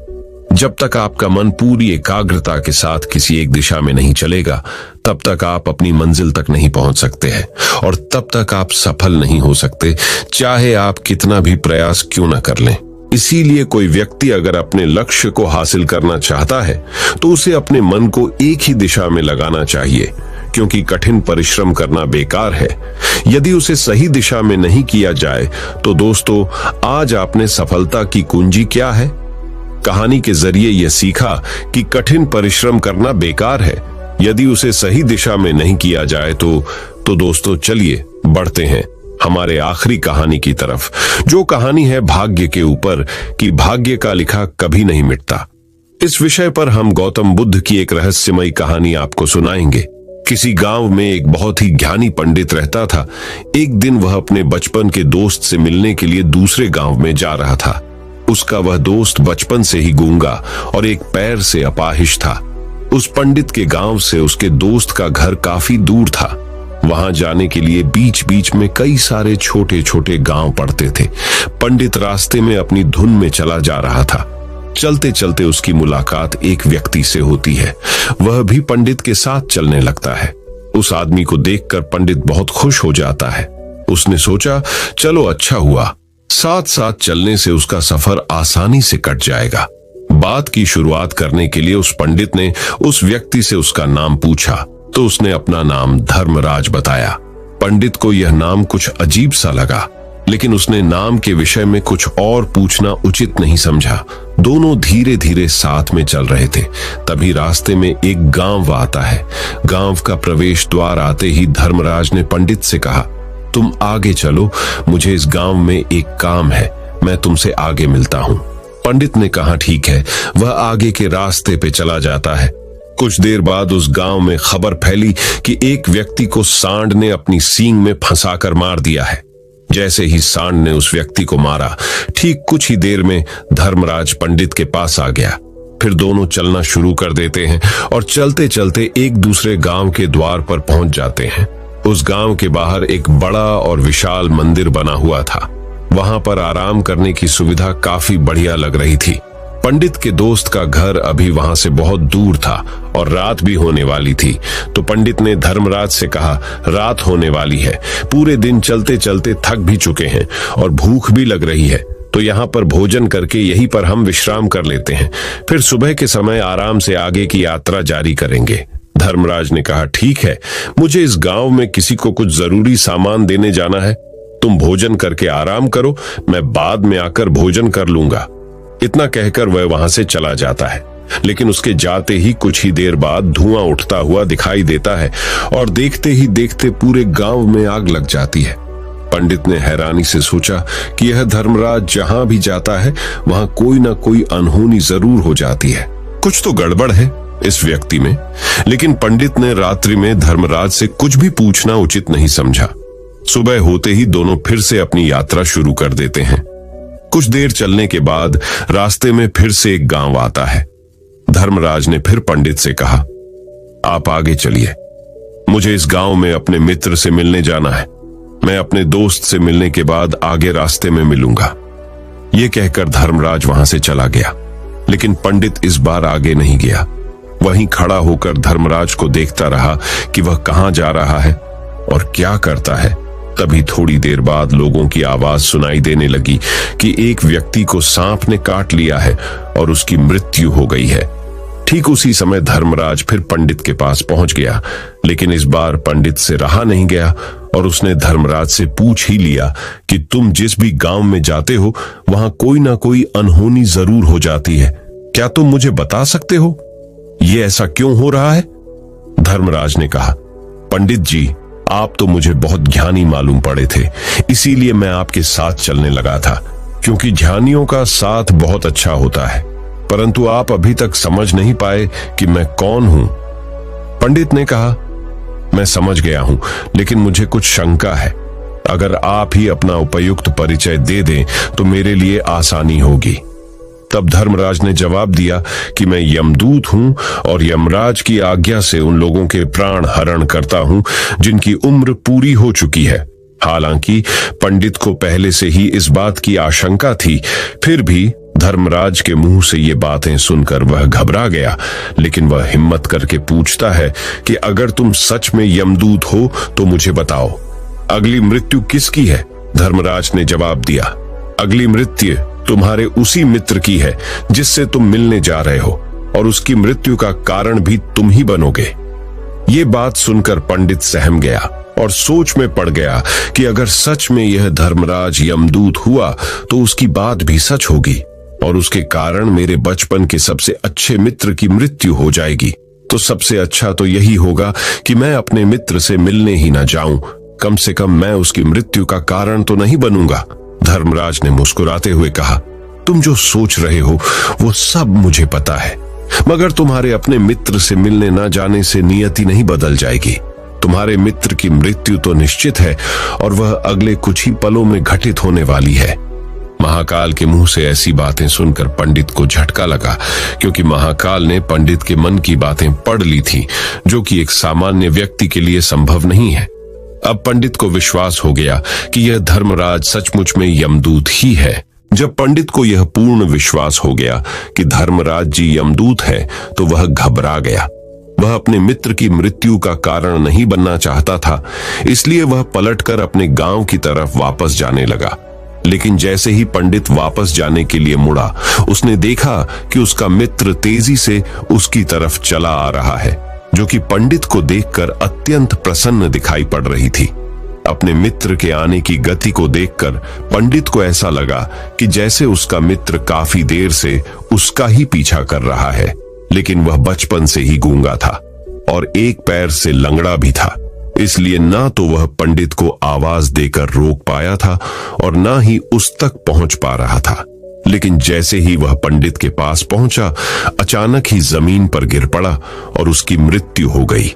जब तक आपका मन पूरी एकाग्रता के साथ किसी एक दिशा में नहीं चलेगा, तब तक आप अपनी मंजिल तक नहीं पहुंच सकते हैं और तब तक आप सफल नहीं हो सकते, चाहे आप कितना भी प्रयास क्यों न कर लें। इसीलिए कोई व्यक्ति अगर अपने लक्ष्य को हासिल करना चाहता है तो उसे अपने मन को एक ही दिशा में लगाना चाहिए, क्योंकि कठिन परिश्रम करना बेकार है यदि उसे सही दिशा में नहीं किया जाए। तो दोस्तों, आज आपने सफलता की कुंजी क्या है? कहानी के जरिए यह सीखा कि कठिन परिश्रम करना बेकार है यदि उसे सही दिशा में नहीं किया जाए। तो दोस्तों, चलिए बढ़ते हैं हमारे आखिरी कहानी की तरफ, जो कहानी है भाग्य के ऊपर, कि भाग्य का लिखा कभी नहीं मिटता। इस विषय पर हम गौतम बुद्ध की एक रहस्यमयी कहानी आपको सुनाएंगे। किसी गांव में एक बहुत ही ज्ञानी पंडित रहता था। एक दिन वह अपने बचपन के दोस्त से मिलने के लिए दूसरे गांव में जा रहा था। उसका वह दोस्त बचपन से ही गूंगा और एक पैर से अपाहिज था। उस पंडित के गांव से उसके दोस्त का घर काफी दूर था। वहां जाने के लिए बीच बीच में कई सारे छोटे छोटे गांव पड़ते थे। पंडित रास्ते में अपनी धुन में चला जा रहा था। चलते चलते उसकी मुलाकात एक व्यक्ति से होती है। वह भी पंडित के साथ चलने लगता है। उस आदमी को देखकर पंडित बहुत खुश हो जाता है। उसने सोचा, चलो अच्छा हुआ, साथ साथ चलने से उसका सफर आसानी से कट जाएगा। बात की शुरुआत करने के लिए उस पंडित ने उस व्यक्ति से उसका नाम पूछा तो उसने अपना नाम धर्मराज बताया। पंडित को यह नाम कुछ अजीब सा लगा, लेकिन उसने नाम के विषय में कुछ और पूछना उचित नहीं समझा, दोनों धीरे धीरे साथ में चल रहे थे। तभी रास्ते में एक गांव आता है। गांव का प्रवेश द्वार आते ही धर्मराज ने पंडित से कहा, तुम आगे चलो, मुझे इस गांव में एक काम है, मैं तुमसे आगे मिलता हूं। पंडित ने कहा ठीक है। वह आगे के रास्ते पे चला जाता है। कुछ देर बाद उस गांव में खबर फैली कि एक व्यक्ति को सांड ने अपनी सींग में फंसाकर मार दिया है। जैसे ही सांड ने उस व्यक्ति को मारा, ठीक कुछ ही देर में धर्मराज पंडित के पास आ गया। फिर दोनों चलना शुरू कर देते हैं और चलते चलते एक दूसरे गांव के द्वार पर पहुंच जाते हैं। उस गांव के बाहर एक बड़ा और विशाल मंदिर बना हुआ था। वहां पर आराम करने की सुविधा काफी बढ़िया लग रही थी। पंडित के दोस्त का घर अभी वहां से बहुत दूर था और रात भी होने वाली थी। तो पंडित ने धर्मराज से कहा, रात होने वाली है, पूरे दिन चलते चलते थक भी चुके हैं और भूख भी लग रही है, तो यहाँ पर भोजन करके यहीं पर हम विश्राम कर लेते हैं, फिर सुबह के समय आराम से आगे की यात्रा जारी करेंगे। धर्मराज ने कहा ठीक है, मुझे इस गांव में किसी को कुछ जरूरी सामान देने जाना है, तुम भोजन करके आराम करो, मैं बाद में आकर भोजन कर लूंगा। इतना कहकर वह वहां से चला जाता है। लेकिन उसके जाते ही कुछ ही देर बाद धुआं उठता हुआ दिखाई देता है और देखते ही देखते पूरे गांव में आग लग जाती है। पंडित ने हैरानी से सोचा कि यह धर्मराज जहां भी जाता है वहां कोई ना कोई अनहोनी जरूर हो जाती है, कुछ तो गड़बड़ है इस व्यक्ति में। लेकिन पंडित ने रात्रि में धर्मराज से कुछ भी पूछना उचित नहीं समझा। सुबह होते ही दोनों फिर से अपनी यात्रा शुरू कर देते हैं। कुछ देर चलने के बाद रास्ते में फिर से एक गांव आता है। धर्मराज ने फिर पंडित से कहा, आप आगे चलिए, मुझे इस गांव में अपने मित्र से मिलने जाना है, मैं अपने दोस्त से मिलने के बाद आगे रास्ते में मिलूंगा। यह कहकर धर्मराज वहां से चला गया। लेकिन पंडित इस बार आगे नहीं गया, वहीं खड़ा होकर धर्मराज को देखता रहा कि वह कहां जा रहा है और क्या करता है। तभी थोड़ी देर बाद लोगों की आवाज सुनाई देने लगी कि एक व्यक्ति को सांप ने काट लिया है और उसकी मृत्यु हो गई है। ठीक उसी समय धर्मराज फिर पंडित के पास पहुंच गया। लेकिन इस बार पंडित से रहा नहीं गया और उसने धर्मराज से पूछ ही लिया कि तुम जिस भी गांव में जाते हो वहां कोई ना कोई अनहोनी जरूर हो जाती है, क्या तुम मुझे बता सकते हो ये ऐसा क्यों हो रहा है? धर्मराज ने कहा, पंडित जी, आप तो मुझे बहुत ज्ञानी मालूम पड़े थे, इसीलिए मैं आपके साथ चलने लगा था, क्योंकि ज्ञानियों का साथ बहुत अच्छा होता है, परंतु आप अभी तक समझ नहीं पाए कि मैं कौन हूं। पंडित ने कहा, मैं समझ गया हूं, लेकिन मुझे कुछ शंका है, अगर आप ही अपना उपयुक्त परिचय दे दें तो मेरे लिए आसानी होगी। तब धर्मराज ने जवाब दिया कि मैं यमदूत हूं और यमराज की आज्ञा से उन लोगों के प्राण हरण करता हूं जिनकी उम्र पूरी हो चुकी है। हालांकि पंडित को पहले से ही इस बात की आशंका थी, फिर भी धर्मराज के मुंह से ये बातें सुनकर वह घबरा गया। लेकिन वह हिम्मत करके पूछता है कि अगर तुम सच में यमदूत हो तो मुझे बताओ, अगली मृत्यु किसकी है? धर्मराज ने जवाब दिया, अगली मृत्यु तुम्हारे उसी मित्र की है जिससे तुम मिलने जा रहे हो, और उसकी मृत्यु का कारण भी तुम ही बनोगे। ये बात सुनकर पंडित सहम गया और सोच में पड़ गया कि अगर सच में यह धर्मराज यमदूत हुआ तो उसकी बात भी सच होगी और उसके कारण मेरे बचपन के सबसे अच्छे मित्र की मृत्यु हो जाएगी। तो सबसे अच्छा तो यही होगा कि मैं अपने मित्र से मिलने ही ना जाऊं, कम से कम मैं उसकी मृत्यु का कारण तो नहीं बनूंगा। धर्मराज ने मुस्कुराते हुए कहा, तुम जो सोच रहे हो वो सब मुझे पता है, मगर तुम्हारे अपने मित्र से मिलने ना जाने से नियति नहीं बदल जाएगी। तुम्हारे मित्र की मृत्यु तो निश्चित है और वह अगले कुछ ही पलों में घटित होने वाली है। महाकाल के मुंह से ऐसी बातें सुनकर पंडित को झटका लगा, क्योंकि महाकाल ने पंडित के मन की बातें पढ़ ली थी, जो कि एक सामान्य व्यक्ति के लिए संभव नहीं है। अब पंडित को विश्वास हो गया कि यह धर्मराज सचमुच में यमदूत ही है। जब पंडित को यह पूर्ण विश्वास हो गया कि धर्मराज जी यमदूत है तो वह घबरा गया। वह अपने मित्र की मृत्यु का कारण नहीं बनना चाहता था, इसलिए वह पलटकर अपने गांव की तरफ वापस जाने लगा। लेकिन जैसे ही पंडित वापस जाने के लिए मुड़ा, उसने देखा कि उसका मित्र तेजी से उसकी तरफ चला आ रहा है, जो कि पंडित को देखकर अत्यंत प्रसन्न दिखाई पड़ रही थी। अपने मित्र के आने की गति को देखकर पंडित को ऐसा लगा कि जैसे उसका मित्र काफी देर से उसका ही पीछा कर रहा है, लेकिन वह बचपन से ही गूंगा था और एक पैर से लंगड़ा भी था। इसलिए ना तो वह पंडित को आवाज देकर रोक पाया था और ना ही उस तक पहुंच पा रहा था। लेकिन जैसे ही वह पंडित के पास पहुंचा, अचानक ही जमीन पर गिर पड़ा और उसकी मृत्यु हो गई।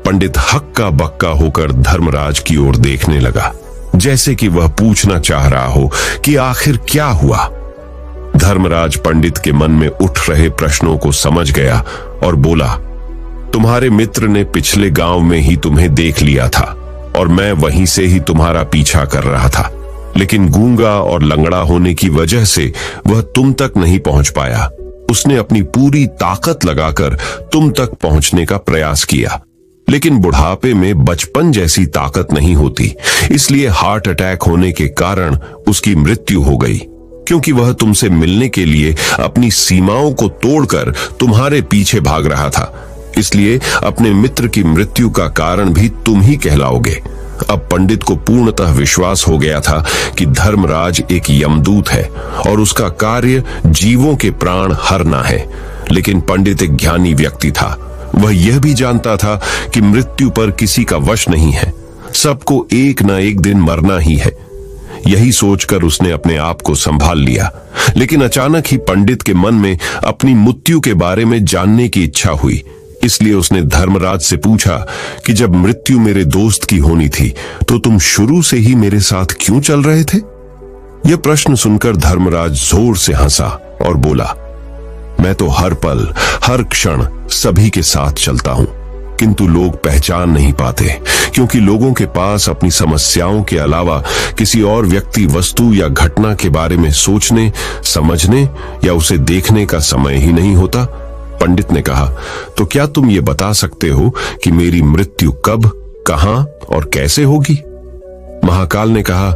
पंडित हक्का बक्का होकर धर्मराज की ओर देखने लगा, जैसे कि वह पूछना चाह रहा हो कि आखिर क्या हुआ। धर्मराज पंडित के मन में उठ रहे प्रश्नों को समझ गया और बोला, तुम्हारे मित्र ने पिछले गांव में ही तुम्हें देख लिया था और मैं वहीं से ही तुम्हारा पीछा कर रहा था, लेकिन गूंगा और लंगड़ा होने की वजह से वह तुम तक नहीं पहुंच पाया। उसने अपनी पूरी ताकत लगाकर तुम तक पहुंचने का प्रयास किया, लेकिन बुढ़ापे में बचपन जैसी ताकत नहीं होती, इसलिए हार्ट अटैक होने के कारण उसकी मृत्यु हो गई। क्योंकि वह तुमसे मिलने के लिए अपनी सीमाओं को तोड़कर तुम्हारे पीछे भाग रहा था, इसलिए अपने मित्र की मृत्यु का कारण भी तुम ही कहलाओगे। अब पंडित को पूर्णतः विश्वास हो गया था कि धर्मराज एक यमदूत है और उसका कार्य जीवों के प्राण हरना है। लेकिन पंडित एक ज्ञानी व्यक्ति था। वह यह भी जानता था कि मृत्यु पर किसी का वश नहीं है, सबको एक न एक दिन मरना ही है। यही सोचकर उसने अपने आप को संभाल लिया। लेकिन अचानक ही पंडित के मन में अपनी मृत्यु के बारे में जानने की इच्छा हुई। इसलिए उसने धर्मराज से पूछा कि जब मृत्यु मेरे दोस्त की होनी थी तो तुम शुरू से ही मेरे साथ क्यों चल रहे थे? यह प्रश्न सुनकर धर्मराज जोर से हंसा और बोला, मैं तो हर पल हर क्षण सभी के साथ चलता हूं, किंतु लोग पहचान नहीं पाते, क्योंकि लोगों के पास अपनी समस्याओं के अलावा किसी और व्यक्ति, वस्तु या घटना के बारे में सोचने, समझने या उसे देखने का समय ही नहीं होता। पंडित ने कहा, तो क्या तुम ये बता सकते हो कि मेरी मृत्यु कब, कहां और कैसे होगी? महाकाल ने कहा,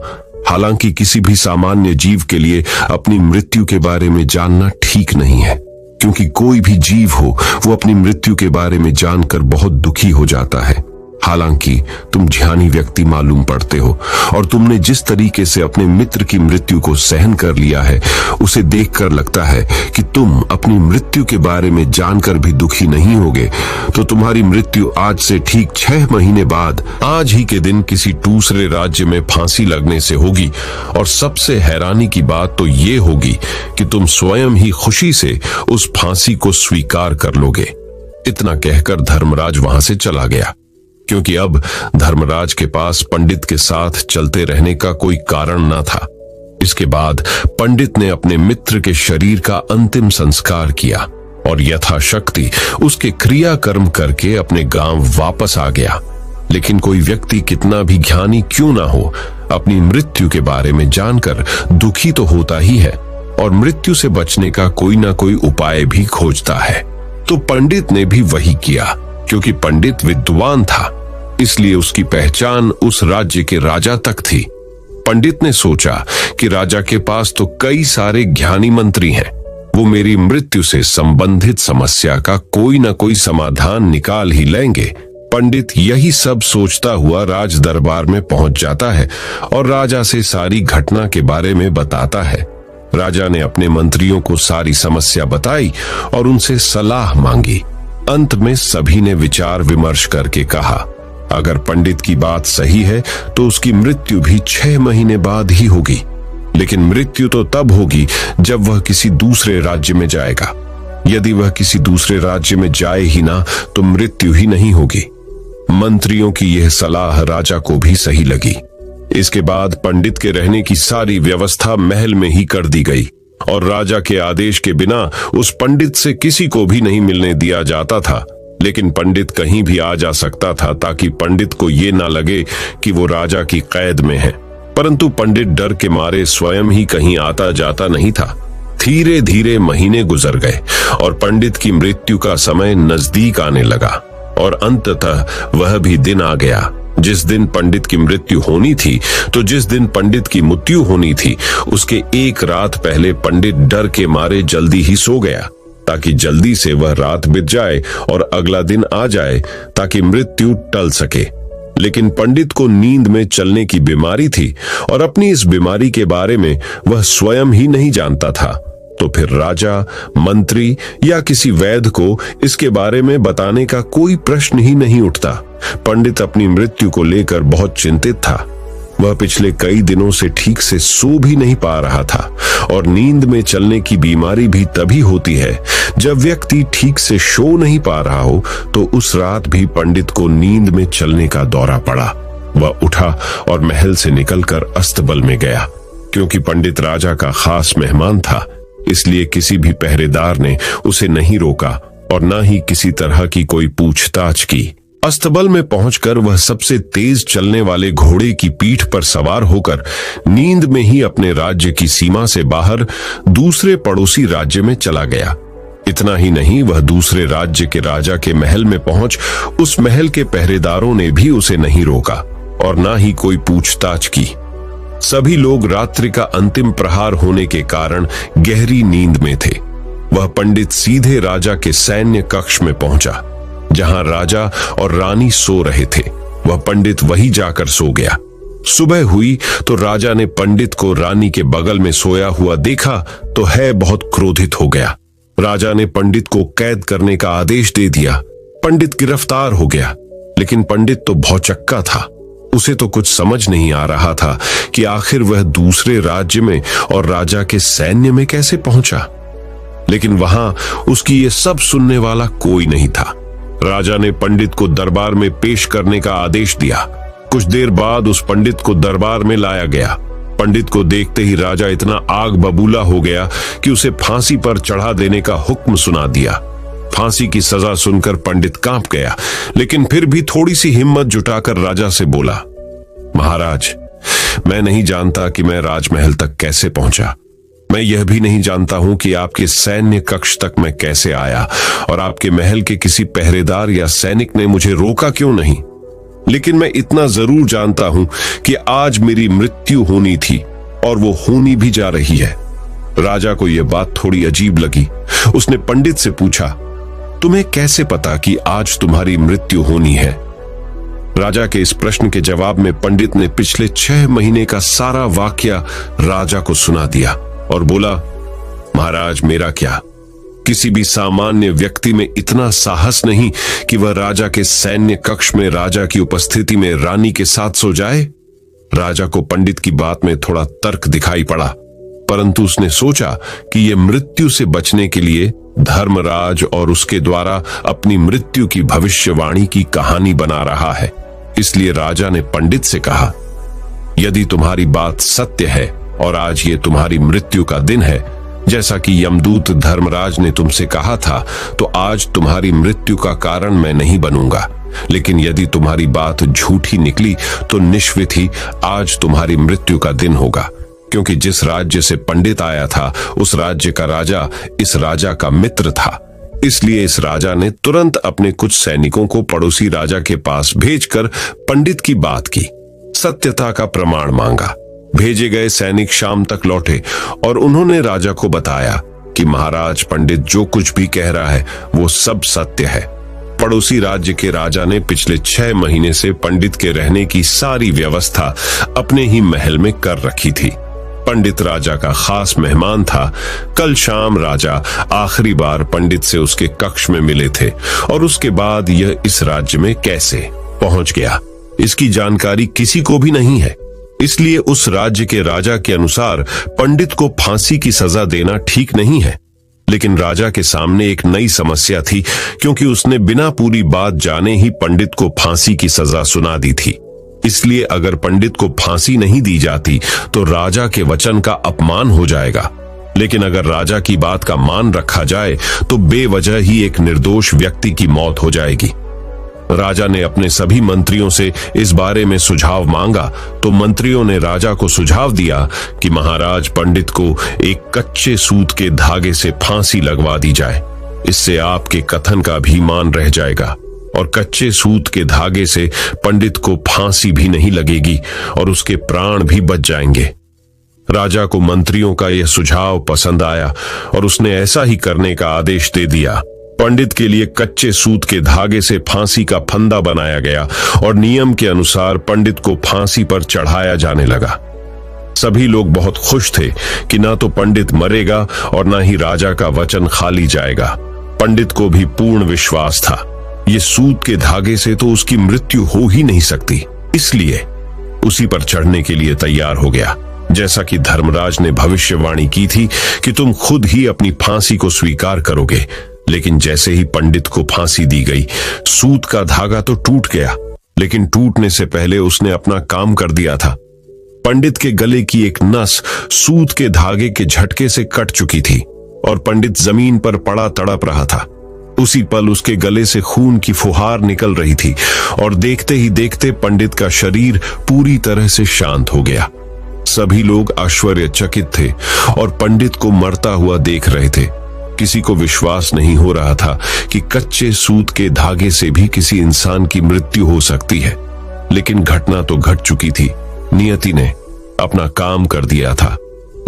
हालांकि किसी भी सामान्य जीव के लिए अपनी मृत्यु के बारे में जानना ठीक नहीं है, क्योंकि कोई भी जीव हो वो अपनी मृत्यु के बारे में जानकर बहुत दुखी हो जाता है। हालांकि तुम ज्ञानी व्यक्ति मालूम पड़ते हो और तुमने जिस तरीके से अपने मित्र की मृत्यु को सहन कर लिया है, उसे देखकर लगता है कि तुम अपनी मृत्यु के बारे में जानकर भी दुखी नहीं होगे। तो तुम्हारी मृत्यु आज से ठीक 6 महीने बाद आज ही के दिन किसी दूसरे राज्य में फांसी लगने से होगी। और सबसे हैरानी की बात तो ये होगी कि तुम स्वयं ही खुशी से उस फांसी को स्वीकार कर लोगे। इतना कहकर धर्मराज वहां से चला गया, क्योंकि अब धर्मराज के पास पंडित के साथ चलते रहने का कोई कारण न था। इसके बाद पंडित ने अपने मित्र के शरीर का अंतिम संस्कार किया और यथाशक्ति उसके क्रियाकर्म करके अपने गांव वापस आ गया। लेकिन कोई व्यक्ति कितना भी ज्ञानी क्यों ना हो, अपनी मृत्यु के बारे में जानकर दुखी तो होता ही है और मृत्यु से बचने का कोई ना कोई उपाय भी खोजता है। तो पंडित ने भी वही किया। क्योंकि पंडित विद्वान था, इसलिए उसकी पहचान उस राज्य के राजा तक थी। पंडित ने सोचा कि राजा के पास तो कई सारे ज्ञानी मंत्री हैं, वो मेरी मृत्यु से संबंधित समस्या का कोई ना कोई समाधान निकाल ही लेंगे। पंडित यही सब सोचता हुआ राज दरबार में पहुंच जाता है और राजा से सारी घटना के बारे में बताता है। राजा ने अपने मंत्रियों को सारी समस्या बताई और उनसे सलाह मांगी। अंत में सभी ने विचार विमर्श करके कहा, अगर पंडित की बात सही है तो उसकी मृत्यु भी 6 महीने बाद ही होगी। लेकिन मृत्यु तो तब होगी जब वह किसी दूसरे राज्य में जाएगा। यदि वह किसी दूसरे राज्य में जाए ही ना तो मृत्यु ही नहीं होगी। मंत्रियों की यह सलाह राजा को भी सही लगी। इसके बाद पंडित के रहने की सारी व्यवस्था महल में ही कर दी गई और राजा के आदेश के बिना उस पंडित से किसी को भी नहीं मिलने दिया जाता था। लेकिन पंडित कहीं भी आ जा सकता था ताकि पंडित को ये ना लगे कि वो राजा की कैद में है। परंतु पंडित डर के मारे स्वयं ही कहीं आता जाता नहीं था। धीरे धीरे महीने गुजर गए और पंडित की मृत्यु का समय नजदीक आने लगा और अंततः वह भी दिन आ गया जिस दिन पंडित की मृत्यु होनी थी। तो जिस दिन पंडित की मृत्यु होनी थी उसके एक रात पहले पंडित डर के मारे जल्दी ही सो गया ताकि जल्दी से वह रात बीत जाए और अगला दिन आ जाए ताकि मृत्यु टल सके। लेकिन पंडित को नींद में चलने की बीमारी थी और अपनी इस बीमारी के बारे में वह स्वयं ही नहीं जानता था। तो फिर राजा, मंत्री या किसी वैद्य को इसके बारे में बताने का कोई प्रश्न ही नहीं उठता। पंडित अपनी मृत्यु को लेकर बहुत चिंतित था। वह पिछले कई दिनों से ठीक से सो भी नहीं पा रहा था और नींद में चलने की बीमारी भी तभी होती है जब व्यक्ति ठीक से सो नहीं पा रहा हो। तो उस रात भी पंडित को नींद में चलने का दौरा पड़ा। वह उठा और महल से निकलकर अस्तबल में गया। क्योंकि पंडित राजा का खास मेहमान था, इसलिए किसी भी पहरेदार ने उसे नहीं रोका और न ही किसी तरह की कोई पूछताछ की। अस्तबल में पहुंचकर वह सबसे तेज चलने वाले घोड़े की पीठ पर सवार होकर नींद में ही अपने राज्य की सीमा से बाहर दूसरे पड़ोसी राज्य में चला गया। इतना ही नहीं, वह दूसरे राज्य के राजा के महल में पहुंच उस महल के पहरेदारों ने भी उसे नहीं रोका और ना ही कोई पूछताछ की। सभी लोग रात्रि का अंतिम प्रहार होने के कारण गहरी नींद में थे। वह पंडित सीधे राजा के सैन्य कक्ष में पहुंचा, जहां राजा और रानी सो रहे थे। वह पंडित वहीं जाकर सो गया। सुबह हुई तो राजा ने पंडित को रानी के बगल में सोया हुआ देखा तो है बहुत क्रोधित हो गया। राजा ने पंडित को कैद करने का आदेश दे दिया। पंडित गिरफ्तार हो गया, लेकिन पंडित तो भौचक्का था। उसे तो कुछ समझ नहीं आ रहा था कि आखिर वह दूसरे राज्य में और राजा के सैन्य में कैसे पहुंचा। लेकिन वहां उसकी ये सब सुनने वाला कोई नहीं था। राजा ने पंडित को दरबार में पेश करने का आदेश दिया। कुछ देर बाद उस पंडित को दरबार में लाया गया। पंडित को देखते ही राजा इतना आग बबूला हो गया कि उसे फांसी पर चढ़ा देने का हुक्म सुना दिया। फांसी की सजा सुनकर पंडित कांप गया, लेकिन फिर भी थोड़ी सी हिम्मत जुटाकर राजा से बोला, महाराज, मैं नहीं जानता कि मैं राजमहल तक कैसे पहुंचा। मैं यह भी नहीं जानता हूं कि आपके सैन्य कक्ष तक मैं कैसे आया और आपके महल के किसी पहरेदार या सैनिक ने मुझे रोका क्यों नहीं। लेकिन मैं इतना जरूर जानता हूं कि आज मेरी मृत्यु होनी थी और वो होनी भी जा रही है। राजा को यह बात थोड़ी अजीब लगी। उसने पंडित से पूछा, तुम्हें कैसे पता कि आज तुम्हारी मृत्यु होनी है? राजा के इस प्रश्न के जवाब में पंडित ने पिछले 6 महीने का सारा वाकया राजा को सुना दिया और बोला, महाराज, मेरा क्या, किसी भी सामान्य व्यक्ति में इतना साहस नहीं कि वह राजा के सैन्य कक्ष में राजा की उपस्थिति में रानी के साथ सो जाए। राजा को पंडित की बात में थोड़ा तर्क दिखाई पड़ा, परंतु उसने सोचा कि यह मृत्यु से बचने के लिए धर्मराज और उसके द्वारा अपनी मृत्यु की भविष्यवाणी की कहानी बना रहा है। इसलिए राजा ने पंडित से कहा, यदि तुम्हारी बात सत्य है और आज ये तुम्हारी मृत्यु का दिन है, जैसा कि यमदूत धर्मराज ने तुमसे कहा था, तो आज तुम्हारी मृत्यु का कारण मैं नहीं बनूंगा। लेकिन यदि तुम्हारी बात झूठी निकली तो निश्चित ही आज तुम्हारी मृत्यु का दिन होगा, क्योंकि जिस राज्य से पंडित आया था उस राज्य का राजा इस राजा का मित्र था। इसलिए इस राजा ने तुरंत अपने कुछ सैनिकों को पड़ोसी राजा के पास भेजकर पंडित की बात की, सत्यता का प्रमाण मांगा। भेजे गए सैनिक शाम तक लौटे और उन्होंने राजा को बताया कि महाराज, पंडित जो कुछ भी कह रहा है वो सब सत्य है। पड़ोसी राज्य के राजा ने पिछले 6 महीने से पंडित के रहने की सारी व्यवस्था अपने ही महल में कर रखी थी। पंडित राजा का खास मेहमान था। कल शाम राजा आखिरी बार पंडित से उसके कक्ष में मिले थे और उसके बाद यह इस राज्य में कैसे पहुंच गया, इसकी जानकारी किसी को भी नहीं है। इसलिए उस राज्य के राजा के अनुसार पंडित को फांसी की सजा देना ठीक नहीं है। लेकिन राजा के सामने एक नई समस्या थी, क्योंकि उसने बिना पूरी बात जाने ही पंडित को फांसी की सजा सुना दी थी। इसलिए अगर पंडित को फांसी नहीं दी जाती तो राजा के वचन का अपमान हो जाएगा। लेकिन अगर राजा की बात का मान रखा जाए तो बेवजह ही एक निर्दोष व्यक्ति की मौत हो जाएगी। राजा ने अपने सभी मंत्रियों से इस बारे में सुझाव मांगा तो मंत्रियों ने राजा को सुझाव दिया कि महाराज, पंडित को एक कच्चे सूत के धागे से फांसी लगवा दी जाए। इससे आपके कथन का भी मान रह जाएगा और कच्चे सूत के धागे से पंडित को फांसी भी नहीं लगेगी और उसके प्राण भी बच जाएंगे। राजा को मंत्रियों का यह सुझाव पसंद आया और उसने ऐसा ही करने का आदेश दे दिया। पंडित के लिए कच्चे सूत के धागे से फांसी का फंदा बनाया गया और नियम के अनुसार पंडित को फांसी पर चढ़ाया जाने लगा। सभी लोग बहुत खुश थे कि ना तो पंडित मरेगा और ना ही राजा का वचन खाली जाएगा। पंडित को भी पूर्ण विश्वास था, ये सूत के धागे से तो उसकी मृत्यु हो ही नहीं सकती, इसलिए उसी पर चढ़ने के लिए तैयार हो गया। जैसा कि धर्मराज ने भविष्यवाणी की थी कि तुम खुद ही अपनी फांसी को स्वीकार करोगे। लेकिन जैसे ही पंडित को फांसी दी गई, सूत का धागा तो टूट गया, लेकिन टूटने से पहले उसने अपना काम कर दिया था। पंडित के गले की एक नस सूत के धागे के झटके से कट चुकी थी और पंडित जमीन पर पड़ा तड़प रहा था। उसी पल उसके गले से खून की फुहार निकल रही थी और देखते ही देखते पंडित का शरीर पूरी तरह से शांत हो गया। सभी लोग आश्चर्यचकित थे और पंडित को मरता हुआ देख रहे थे। किसी को विश्वास नहीं हो रहा था कि कच्चे सूत के धागे से भी किसी इंसान की मृत्यु हो सकती है। लेकिन घटना तो घट चुकी थी, नियति ने अपना काम कर दिया था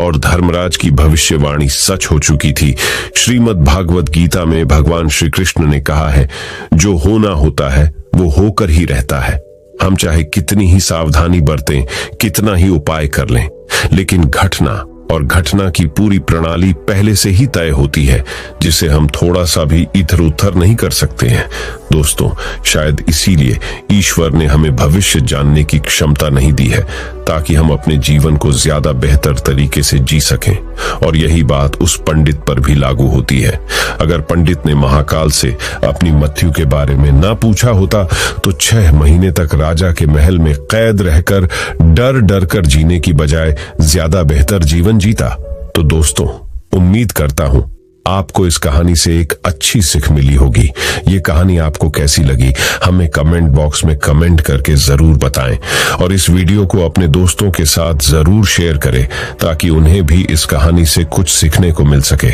और धर्मराज की भविष्यवाणी सच हो चुकी थी। श्रीमद् भागवत गीता में भगवान श्री कृष्ण ने कहा है, जो होना होता है वो होकर ही रहता है। हम चाहे कितनी ही सावधानी बरतें, कितना ही उपाय कर लें, लेकिन घटना और घटना की पूरी प्रणाली पहले से ही तय होती है, जिसे हम थोड़ा सा भी इधर उधर नहीं कर सकते हैं। दोस्तों, शायद इसीलिए ईश्वर ने हमें भविष्य जानने की क्षमता नहीं दी है, ताकि हम अपने जीवन को ज्यादा बेहतर तरीके से जी सकें। और यही बात उस पंडित पर भी लागू होती है। अगर पंडित ने महाकाल से अपनी मृत्यु के बारे में ना पूछा होता तो 6 महीने तक राजा के महल में कैद रहकर डर डर कर जीने की बजाय ज्यादा बेहतर जीवन जीता। तो दोस्तों, उम्मीद करता हूं आपको इस कहानी से एक अच्छी सीख मिली होगी। ये कहानी आपको कैसी लगी हमें कमेंट बॉक्स में कमेंट करके जरूर बताएं और इस वीडियो को अपने दोस्तों के साथ जरूर शेयर करें ताकि उन्हें भी इस कहानी से कुछ सीखने को मिल सके।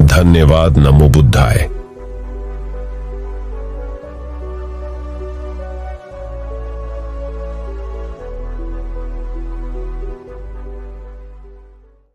धन्यवाद। नमो बुद्धाय।